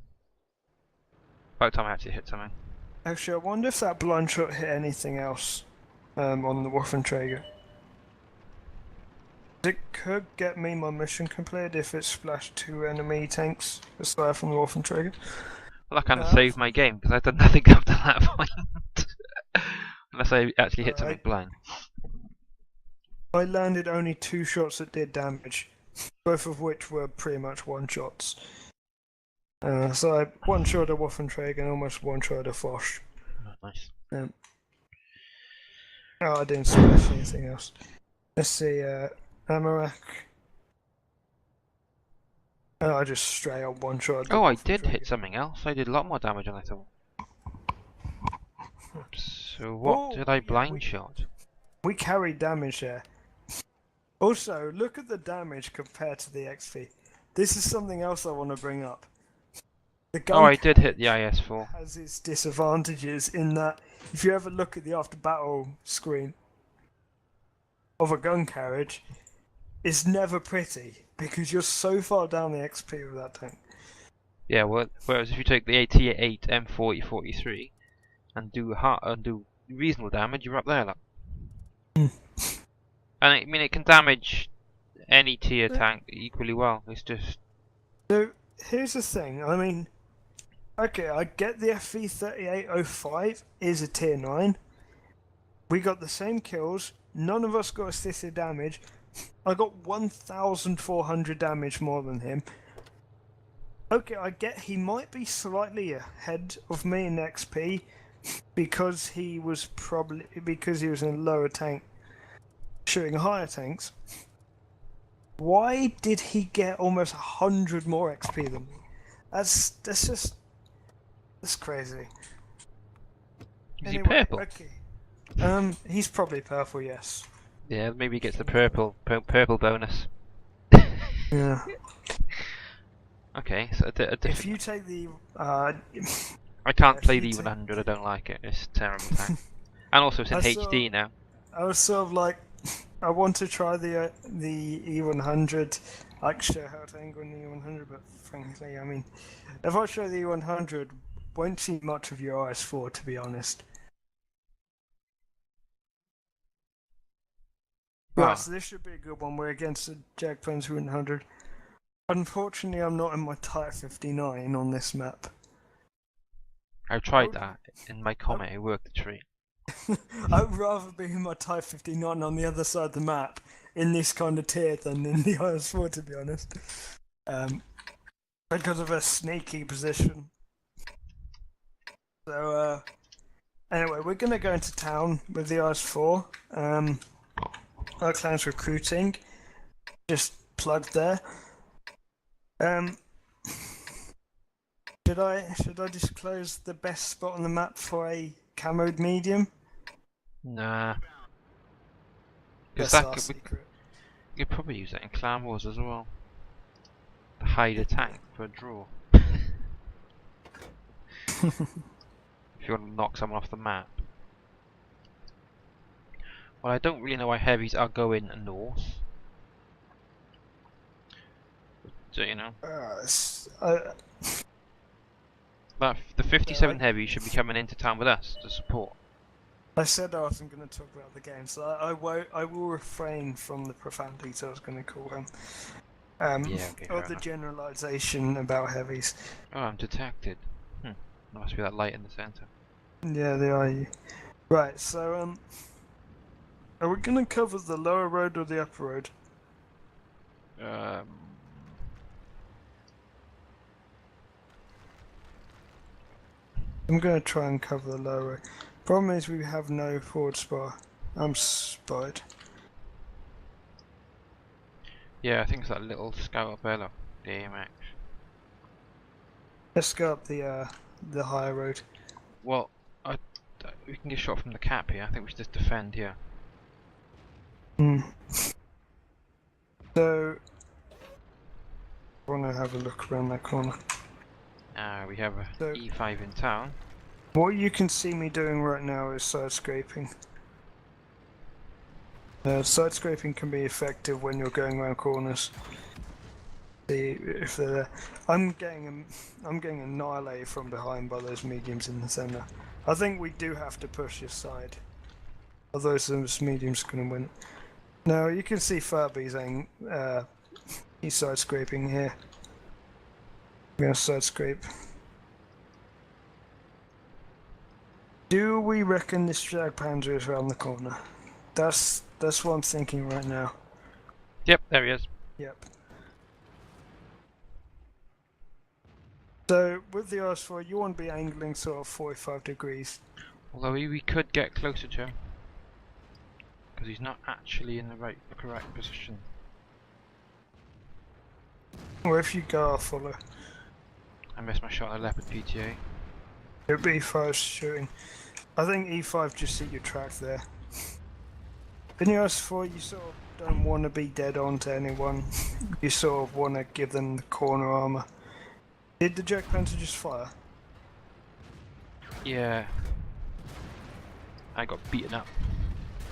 B: By the time I actually hit something.
A: Actually, I wonder if that blind shot hit anything else on the Waffenträger. It could get me my mission completed if it splashed 2 enemy tanks aside from the Waffenträger.
B: Well, that kind of saved my game because I've done nothing up to that point. Unless I actually hit something blind.
A: I landed only 2 shots that did damage, both of which were pretty much one-shots. So I one-shot a Waffenträger and almost one-shot a Foch.
B: Oh, nice.
A: I didn't splash anything else. Let's see, Amarak. I just straight up one-shot.
B: Oh, I did hit something else. I did a lot more damage than I thought. So what did I blind shot?
A: We carried damage there. Also, look at the damage compared to the XP. This is something else I want to bring up. The gun
B: Oh, I did hit the IS-4.
A: has its disadvantages in that if you ever look at the after battle screen of a gun carriage, it's never pretty because you're so far down the XP with that tank.
B: Yeah, well, whereas if you take the AT-8 M40-43, and do reasonable damage, you're up there, like.
A: Hmm.
B: And I mean, it can damage any tier tank equally well. It's just
A: So here's the thing. I mean, okay, I get the FV3805 is a tier 9. We got the same kills. None of us got assisted damage. I got 1,400 damage more than him. Okay, I get he might be slightly ahead of me in XP because he was in a lower tank shooting higher tanks. Why did he get almost 100 more XP than me? That's crazy.
B: is he purple?
A: Okay. He's probably purple, yes.
B: Yeah, maybe he gets the purple bonus.
A: Yeah.
B: Okay, so
A: If you take the
B: I can't
A: if
B: play
A: you
B: the
A: take-
B: E100. I don't like it. It's a terrible tank. And also it's in
A: I saw-
B: HD now.
A: I was sort of like, I want to try the E100. I can show how to angle an E100, but frankly, I mean, if I show the E100, won't see much of your IS4, to be honest. Right,
B: Ah.
A: so this should be a good one. We're against the Jagdpanzer 100. Unfortunately, I'm not in my Type 59 on this map.
B: I tried that in my comment. It worked a treat.
A: I'd rather be in my Type 59 on the other side of the map in this kind of tier than in the IS4, to be honest. Because of a sneaky position. So, anyway, we're going to go into town with the IS4. Our clan's recruiting. Just plugged there. Should I disclose the best spot on the map for a camoed medium?
B: Nah. Because
A: That's
B: that
A: our
B: could,
A: secret.
B: you could probably use that in Clan Wars as well. To hide a tank for a draw. If you want to knock someone off the map. Well, I don't really know why heavies are going north. So, you know. But the 57 heavy should be coming into town with us to support.
A: I said I wasn't going to talk about the game, so I will refrain from the profanities I was going to call them.
B: Yeah, okay,
A: or
B: fair
A: the
B: enough.
A: generalisation about heavies.
B: Oh, I'm detected. There must be that light in the centre.
A: Yeah, they are you. Right, so are we going to cover the lower road or the upper road? I'm going to try and cover the lower road. Problem is we have no forward spar. I'm spied.
B: Yeah, I think it's that little scout up there, look. The AMX.
A: Let's go up the higher road.
B: Well, we can get shot from the cap here. I think we should just defend here.
A: So, I want to have a look around that corner.
B: We have a
A: So-
B: E5 in town.
A: What you can see me doing right now is side scraping. Side scraping can be effective when you're going around corners. See if they're there. I'm getting annihilated from behind by those mediums in the center. I think we do have to push this side. Otherwise, those mediums are going to win. Now you can see Furby's he's side scraping here. I'm going to side scrape. Do we reckon this Jagdpanzer is around the corner? That's what I'm thinking right now.
B: Yep, there he is.
A: Yep. So with the IS4, you want to be angling sort of 45 degrees.
B: Although we could get closer to him. Because he's not actually in the correct position.
A: Or if you go, I'll follow.
B: I missed my shot at Leopard PTA.
A: It'll be E5 shooting. I think E5 just see your track there. In your IS4, you sort of don't want to be dead on to anyone. You sort of want to give them the corner armor. Did the Jagdpanzer just fire?
B: Yeah. I got beaten up.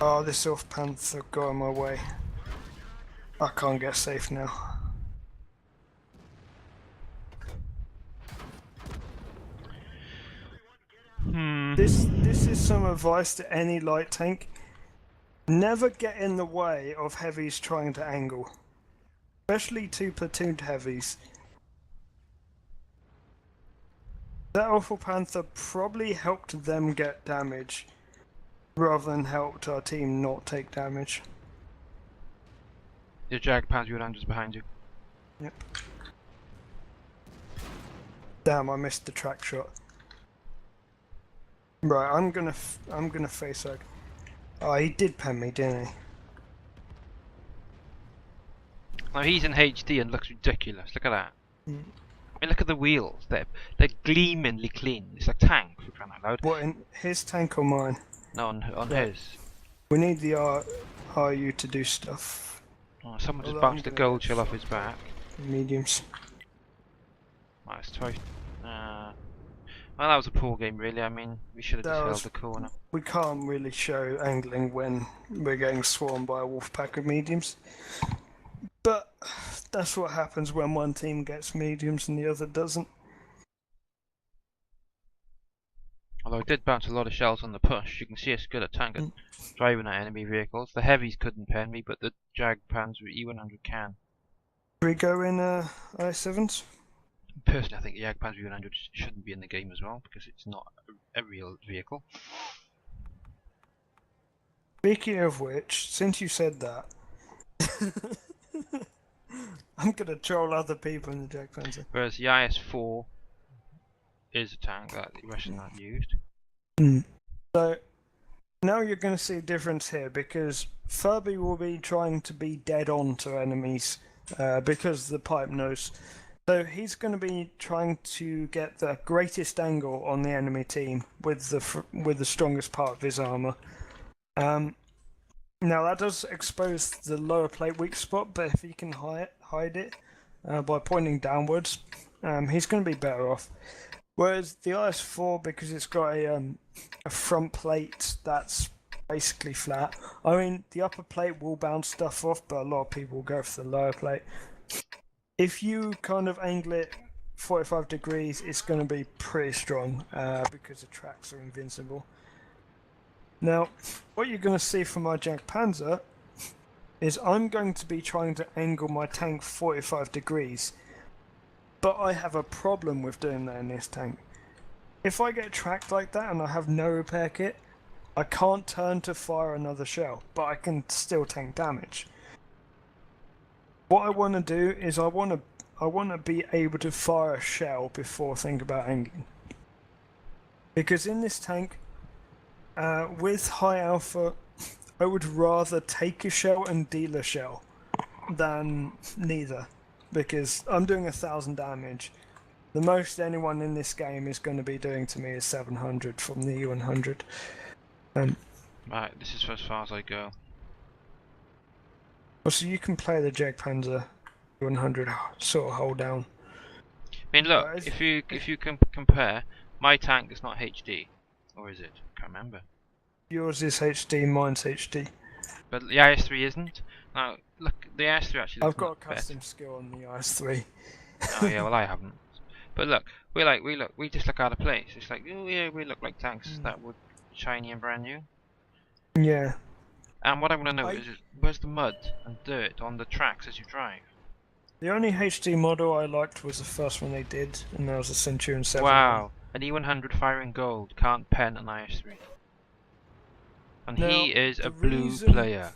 A: Oh, this Off Panther got in my way. I can't get safe now. This is some advice to any light tank. Never get in the way of heavies trying to angle. Especially 2 platooned heavies. That Awful Panther probably helped them get damage, rather than helped our team not take damage.
B: The Jagdpanzer U100's behind you.
A: Yep. Damn, I missed the track shot. Right, I'm gonna face her. Oh, he did pen me, didn't he?
B: Now he's in HD and looks ridiculous. Look at that.
A: Mm.
B: I mean, look at the wheels. They're gleamingly clean. It's like tank, for crying out loud.
A: What, in his tank or mine?
B: No, on
A: Yeah.
B: his.
A: We need the RU to do stuff.
B: Oh, someone just
A: Although I'm
B: bounced the
A: gonna
B: gold
A: get
B: shell off his back.
A: Mediums.
B: Nice twice. Well, that was a poor game, really. I mean, we should have
A: That
B: just
A: was-
B: held the corner.
A: We can't really show angling when we're getting swarmed by a wolf pack of mediums. But that's what happens when one team gets mediums and the other doesn't.
B: Although it did bounce a lot of shells on the push, you can see us good at tank at driving at enemy vehicles. The heavies couldn't pen me, but the Jagdpanzer E100 can.
A: Should we go in I7s?
B: Personally, I think the Jagdpanzer E100 shouldn't be in the game as well, because it's not a real vehicle.
A: Speaking of which, since you said that, I'm gonna troll other people in the Jack Panzer.
B: Whereas the IS-4 is a tank that the Russians have used.
A: So now you're going to see a difference here because Furby will be trying to be dead on to enemies because the pipe knows. So he's going to be trying to get the greatest angle on the enemy team with the strongest part of his armor. Now that does expose the lower plate weak spot, but if he can hide it by pointing downwards, he's going to be better off. Whereas the IS-4, because it's got a front plate that's basically flat. I mean, the upper plate will bounce stuff off, but a lot of people will go for the lower plate. If you kind of angle it 45 degrees, it's going to be pretty strong because the tracks are invincible. Now, what you're going to see from my Jagdpanzer is I'm going to be trying to angle my tank 45 degrees. But I have a problem with doing that in this tank. If I get tracked like that and I have no repair kit, I can't turn to fire another shell, but I can still tank damage. What I want to do is I want to be able to fire a shell before think about angling. Because in this tank, with high alpha, I would rather take a shell and deal a shell than neither. Because I'm doing 1,000 damage. The most anyone in this game is going to be doing to me is 700 from the U100.
B: Right, this is as far as I go.
A: Well, so you can play the Jagdpanzer U100 sort of hold down.
B: I mean, look,
A: Guys.
B: if you can compare, my tank is not HD, or is it? I can't remember.
A: Yours is HD, mine's HD.
B: But the IS-3 isn't. Now, look, the IS-3 actually
A: I've
B: looks
A: got a
B: much better.
A: custom skill on the IS-3.
B: Oh yeah, well I haven't. But look, we just look out of place. It's like, oh yeah, we look like tanks that were shiny and brand new.
A: Yeah.
B: And what I want to know is, where's the mud and dirt on the tracks as you drive?
A: The only HD model I liked was the first one they did, and that was a Centurion 7.
B: Wow, an E100 firing gold can't pen an IS-3. And
A: Now,
B: he is a
A: the
B: blue
A: reason-
B: player.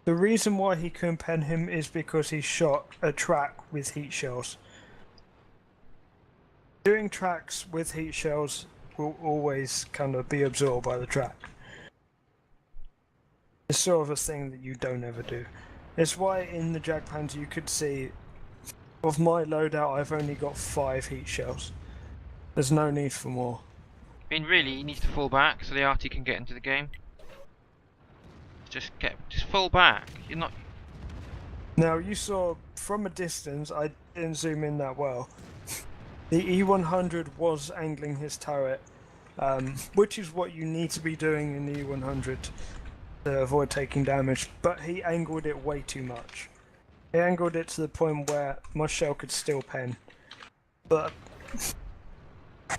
A: The reason why he couldn't pen him is because he shot a track with heat shells. Doing tracks with heat shells will always kind of be absorbed by the track. It's sort of a thing that you don't ever do. It's why in the Jagdpanzer you could see, of my loadout I've only got 5 heat shells. There's no need for more.
B: I mean, really, he needs to fall back so the RT can get into the game. Just fall back. You're not.
A: Now you saw from a distance, I didn't zoom in that well. The E100 was angling his turret, which is what you need to be doing in the E100 to avoid taking damage, but he angled it way too much. He angled it to the point where my shell could still pen. But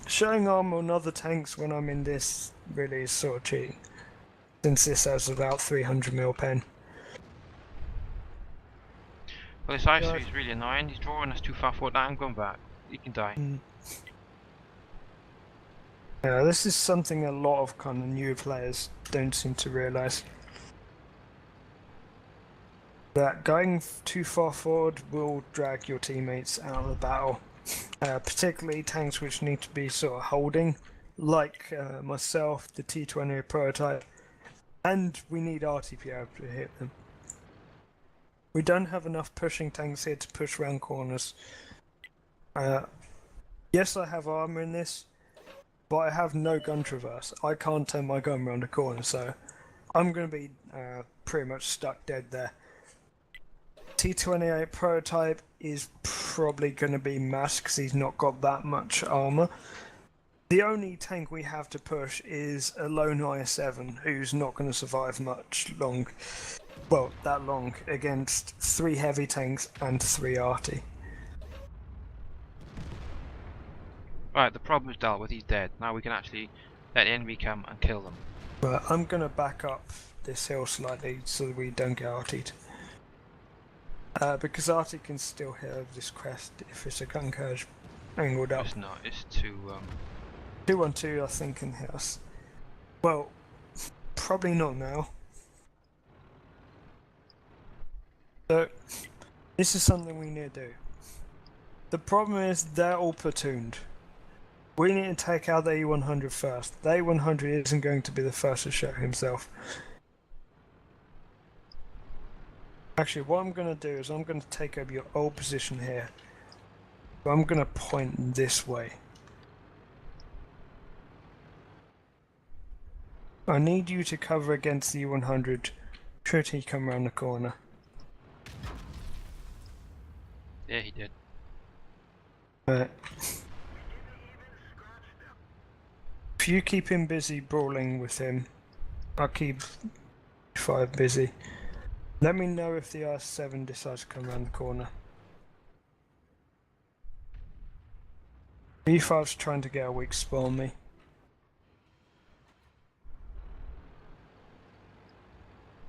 A: Showing armor on other tanks when I'm in this really is sort of cheating, since this has about 300 mil pen.
B: Well, this ISO is really annoying. He's drawing us too far forward. I'm going back. He can die.
A: Yeah, this is something a lot of kind of new players don't seem to realise. That going too far forward will drag your teammates out of the battle. Particularly tanks which need to be sort of holding, like myself, the T20 prototype, and we need RTPO to hit them. We don't have enough pushing tanks here to push round corners. Yes, I have armor in this, but I have no gun traverse. I can't turn my gun around a corner, so I'm going to be pretty much stuck dead there. T28 prototype is probably going to be masked because he's not got that much armor. The only tank we have to push is a lone IS-7 who's not going to survive much long. Well, that long against 3 heavy tanks and 3 arty.
B: Right, the problem is dealt with. He's dead. Now we can actually let the enemy come and kill them.
A: But I'm going to back up this hill slightly so that we don't get artied. Because Artie can still hit over this crest if it's a gun carriage angled up.
B: It's not. It's too.
A: 212 I think can hit us. Well, probably not now. So, this is something we need to do. The problem is they're all platooned. We need to take out the E100 first. The E100 isn't going to be the first to show himself. Actually, what I'm going to do is I'm going to take over your old position here. So I'm going to point this way. I need you to cover against the E100 should he come around the corner.
B: Yeah, he did.
A: Right. If you keep him busy brawling with him, I'll keep 5 busy. Let me know if the R7 decides to come around the corner. E5's trying to get a weak spot on me.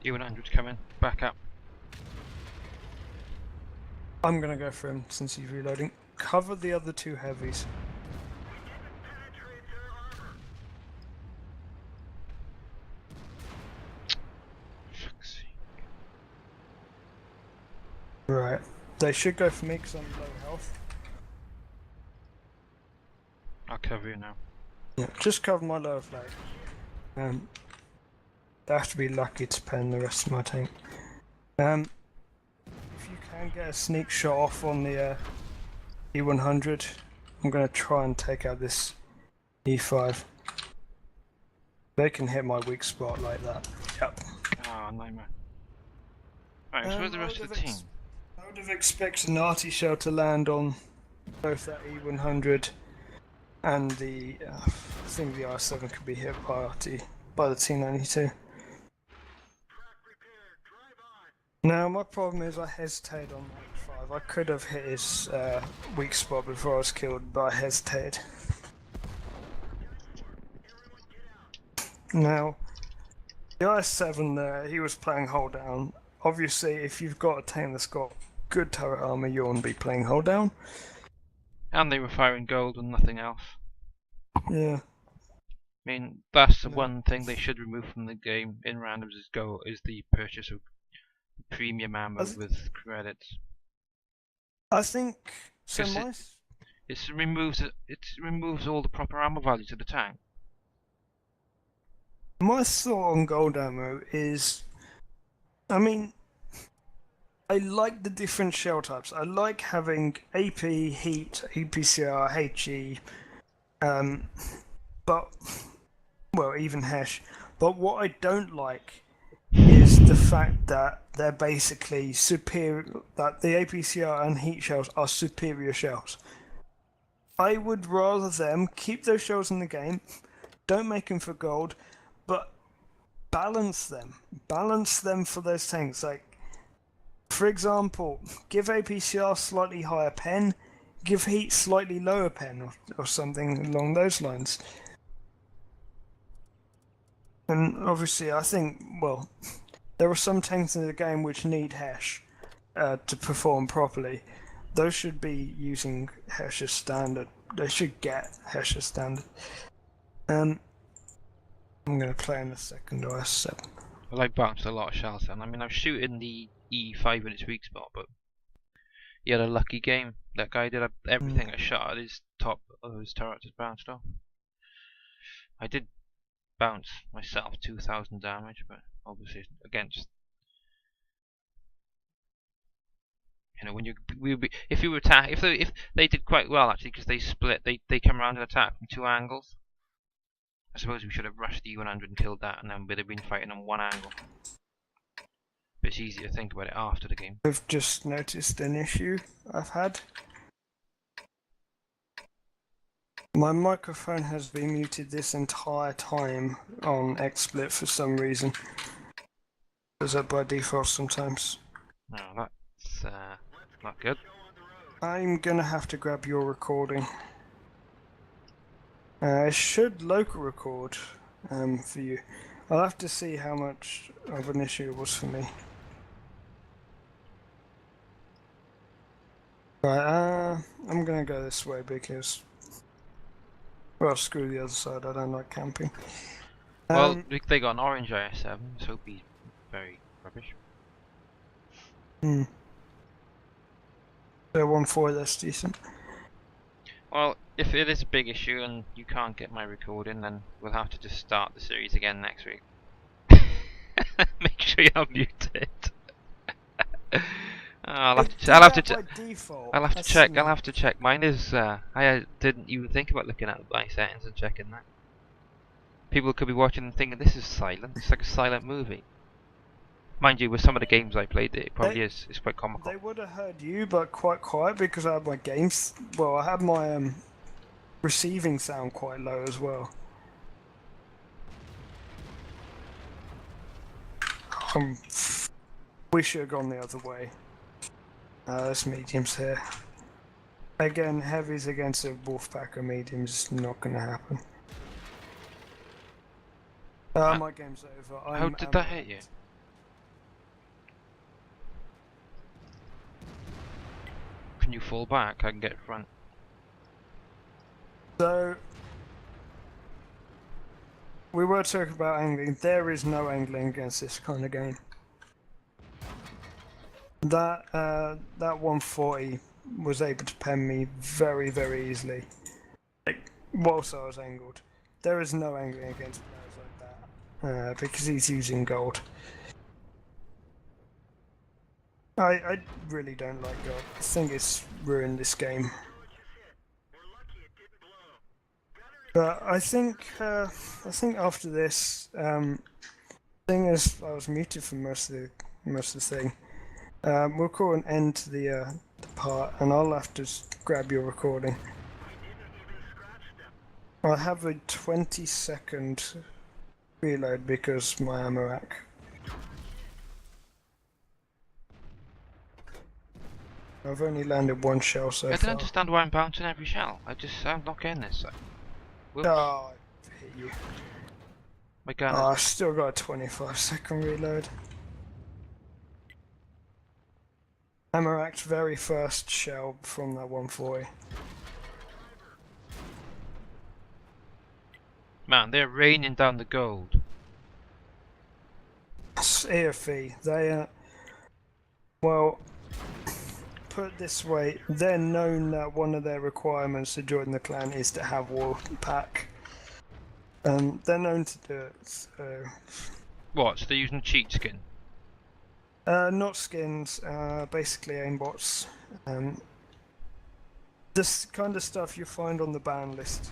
B: E100's coming. Back up.
A: I'm gonna go for him since he's reloading. Cover the other 2 heavies.
B: Fuck's sake.
A: Right. They should go for me because I'm low health.
B: I'll cover you now.
A: Yeah, just cover my lower flag. They have to be lucky to pen the rest of my tank. If you can get a sneak shot off on the E100, I'm going to try and take out this E5. They can hit my weak spot like that. Yep.
B: Oh, nightmare. Right, so where's the rest of the team?
A: I would have expected an arty shell to land on both that E100 and the, I think the R7 could be hit by arty, by the T92. Now my problem is I hesitated on that 5. I could have hit his weak spot before I was killed, but I hesitated. Now, the IS-7 there, he was playing hold down. Obviously, if you've got a tank that's got good turret armor, you want to be playing hold down.
B: And they were firing gold and nothing else.
A: Yeah.
B: I mean, that's the one thing they should remove from the game in randoms is the purchase of premium ammo with credits.
A: I think so.
B: It removes all the proper ammo value to the tank.
A: My thought on gold ammo is, I mean, I like the different shell types. I like having AP, heat, APCR, HE, but, well, even HESH. But what I don't like is the fact that they're basically superior, that the APCR and heat shells are superior shells. I would rather them keep those shells in the game, don't make them for gold, but balance them for those tanks. Like, for example, give APCR slightly higher pen, give heat slightly lower pen or something along those lines. And obviously, I think, well, there are some tanks in the game which need Hesh to perform properly. Those should be using Hesh's standard. They should get Hesh's standard. I'm going to play in the second OS7.
B: Well, I bounced a lot of shells then. I mean, I was shooting the E5 in its weak spot, but he had a lucky game. That guy did everything I shot at his top of his turret just bounced off. I did bounce myself 2,000 damage, but obviously against, you know, when if you attack, if they did quite well actually, because they split, they come around and attack from 2 angles. I suppose we should have rushed the E100 and killed that, and then we'd have been fighting on 1 angle. But it's easy to think about it after the game.
A: I've just noticed an issue I've had. My microphone has been muted this entire time on XSplit for some reason. Does that by default sometimes.
B: No, that's not good.
A: I'm gonna have to grab your recording. It should local record for you. I'll have to see how much of an issue it was for me. Right, I'm gonna go this way because, well, screw the other side, I don't like camping.
B: Well, they got an orange IS7, let's hope he's very rubbish.
A: So 1-4, that's decent.
B: Well, if it is a big issue and you can't get my recording, then we'll have to just start the series again next week. Make sure you're muted. I'll have to check. I'll have to check. Mine is. I didn't even think about looking at my settings and checking that. People could be watching and thinking this is silent. It's like a silent movie. Mind you, with some of the games I played, it probably is. It's quite comical.
A: They would have heard you, but quite quiet because I had my games. Well, I had my receiving sound quite low as well. We should have gone the other way. This medium's here. Again, heavies against a wolfpack of mediums, not going to happen. My game's over.
B: How did that hit you? Can you fall back? I can get front.
A: So, we were talking about angling. There is no angling against this kind of game. That 140 was able to pen me very, very easily, like, whilst I was angled. There is no angling against players like that because he's using gold. I really don't like gold. I think it's ruined this game. But I think after this, thing is, I was muted for most of the thing. We'll call an end to the part, and I'll have to grab your recording. I have a 20-second reload because my ammo rack. I've only landed 1 shell so far.
B: I don't understand why I'm bouncing every shell. I'm not getting this.
A: Oh, I hit you.
B: My gun.
A: Oh, I've still got a 25-second reload. Amarac's very first shell from that 140.
B: Man, they're raining down the gold.
A: EFE, they well, put it this way, they're known that one of their requirements to join the clan is to have war pack. They're known to do it, so...
B: What, so they're using cheat skin?
A: Not skins, basically aimbots. This kind of stuff you find on the ban list.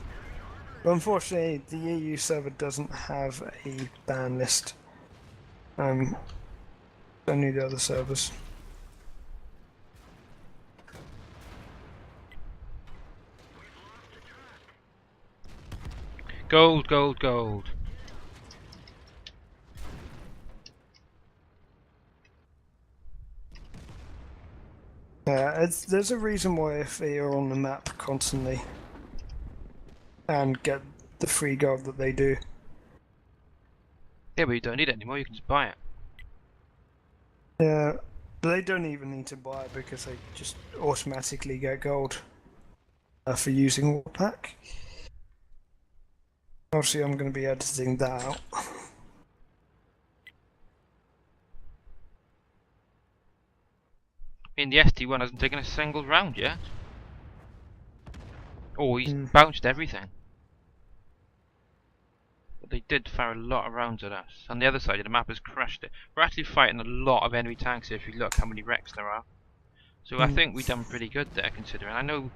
A: But unfortunately, the EU server doesn't have a ban list. Only the other servers.
B: Gold, gold, gold.
A: There's a reason why they are on the map constantly and get the free gold that they do.
B: Yeah, but you don't need it anymore. You can just buy it.
A: Yeah, but they don't even need to buy it because they just automatically get gold for using Warpack. Obviously, I'm going to be editing that out.
B: I mean, the ST1 hasn't taken a single round yet. Oh, he's
A: Hmm.
B: bounced everything. But they did fire a lot of rounds at us. On the other side of the map has crushed it. We're actually fighting a lot of enemy tanks here if you look how many wrecks there are. So I think we've done pretty good there considering. I know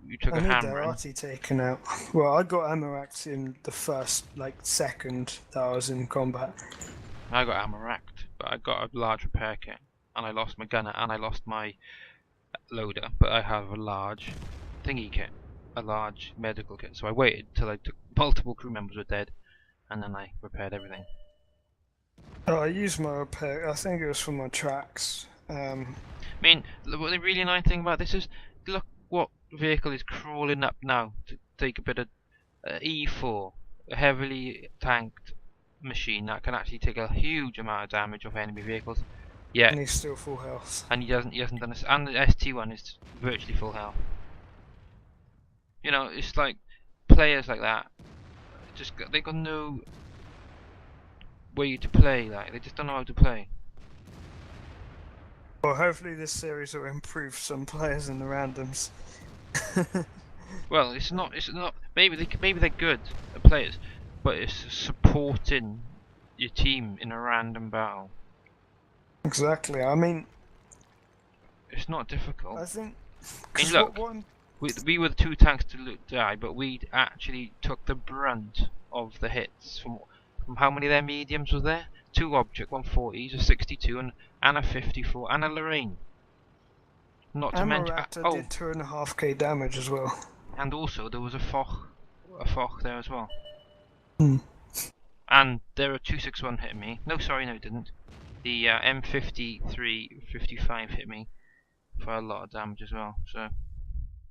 B: you took
A: I
B: a
A: need
B: hammer
A: their
B: in.
A: arty taken out. Well, I got Amarax in the first, second that I was in combat.
B: I got ammo racked, but I got a large repair kit. And I lost my gunner and I lost my loader. But I have a large thingy kit. A large medical kit. So I waited till I took multiple crew members were dead. And then I repaired everything.
A: Oh, I used my repair. I think it was for my tracks.
B: I mean, the really annoying thing about this is, look what vehicle is crawling up now to take a bit of E4, a heavily tanked machine that can actually take a huge amount of damage off enemy vehicles. Yeah,
A: And he's still full health.
B: and he hasn't done this. And the ST1 is virtually full health. You know, it's like players like that. They got no way to play. Like they just don't know how to play.
A: Well, hopefully this series will improve some players in the randoms.
B: Well, it's not. Maybe they're good at players, but it's supporting your team in a random battle.
A: Exactly. I mean,
B: It's not difficult.
A: I think.
B: I mean,
A: 'cause
B: look,
A: what I'm-
B: we were the two tanks to die, but we actually took the brunt of the hits from how many of their mediums was there? 2 object 140s, a 62, and a 54, and a Lorraine. Not to mention,
A: Amaracta did 2.5k damage as well.
B: and also there was a Foch there as well.
A: Hmm.
B: And there were 261 hit me. No, sorry, no, it didn't. The M53-55 hit me for a lot of damage as well. So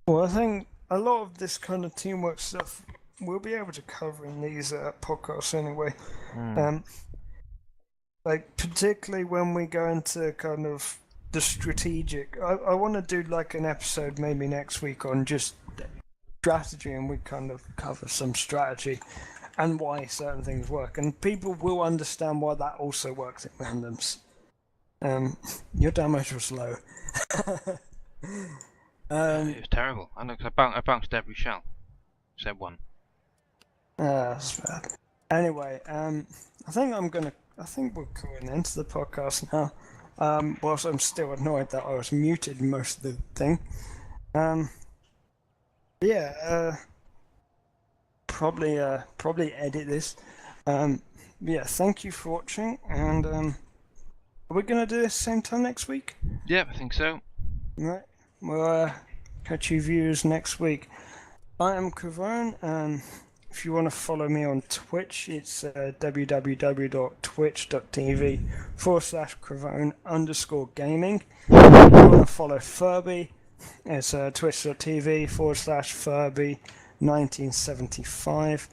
A: Well, I think a lot of this kind of teamwork stuff we'll be able to cover in these podcasts anyway. Particularly when we go into kind of the strategic. I want to do like an episode maybe next week on just strategy, and we kind of cover some strategy and why certain things work, and people will understand why that also works in randoms. Your damage was low.
B: it was terrible. I know, 'cause I bounced every shell, except one.
A: That's bad. Anyway, I think we're going into the podcast now. Whilst I'm still annoyed that I was muted most of the thing. Probably edit this. Yeah, thank you for watching, and are we gonna do this same time next week?
B: Yeah, I think so.
A: Right. We'll catch you viewers next week. I am Cravone, and if you want to follow me on Twitch, it's www.twitch.tv/Cravone_gaming. If you want to follow Furby, it's twitch.tv/Furby1975.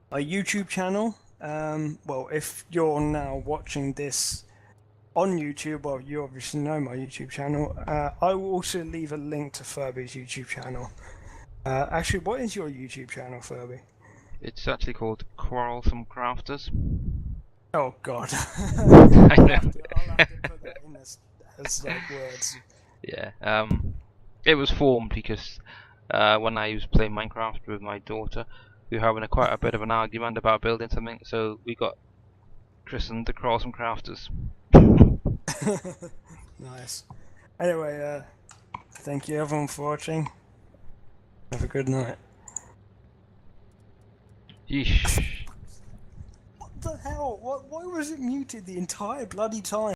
A: Our YouTube channel, well, if you're now watching this on YouTube, well, you obviously know my YouTube channel. I will also leave a link to Furby's YouTube channel. Actually, what is your YouTube channel, Furby?
B: It's actually called Quarrelsome Crafters.
A: Oh God!
B: I know.
A: I'll have to put that in as like words.
B: Yeah. It was formed because when I was playing Minecraft with my daughter, we were having quite a bit of an argument about building something, so we got christened the Quarrelsome Crafters.
A: Nice. Anyway, thank you everyone for watching. Have a good night.
B: Yeesh.
A: What the hell? Why was it muted the entire bloody time?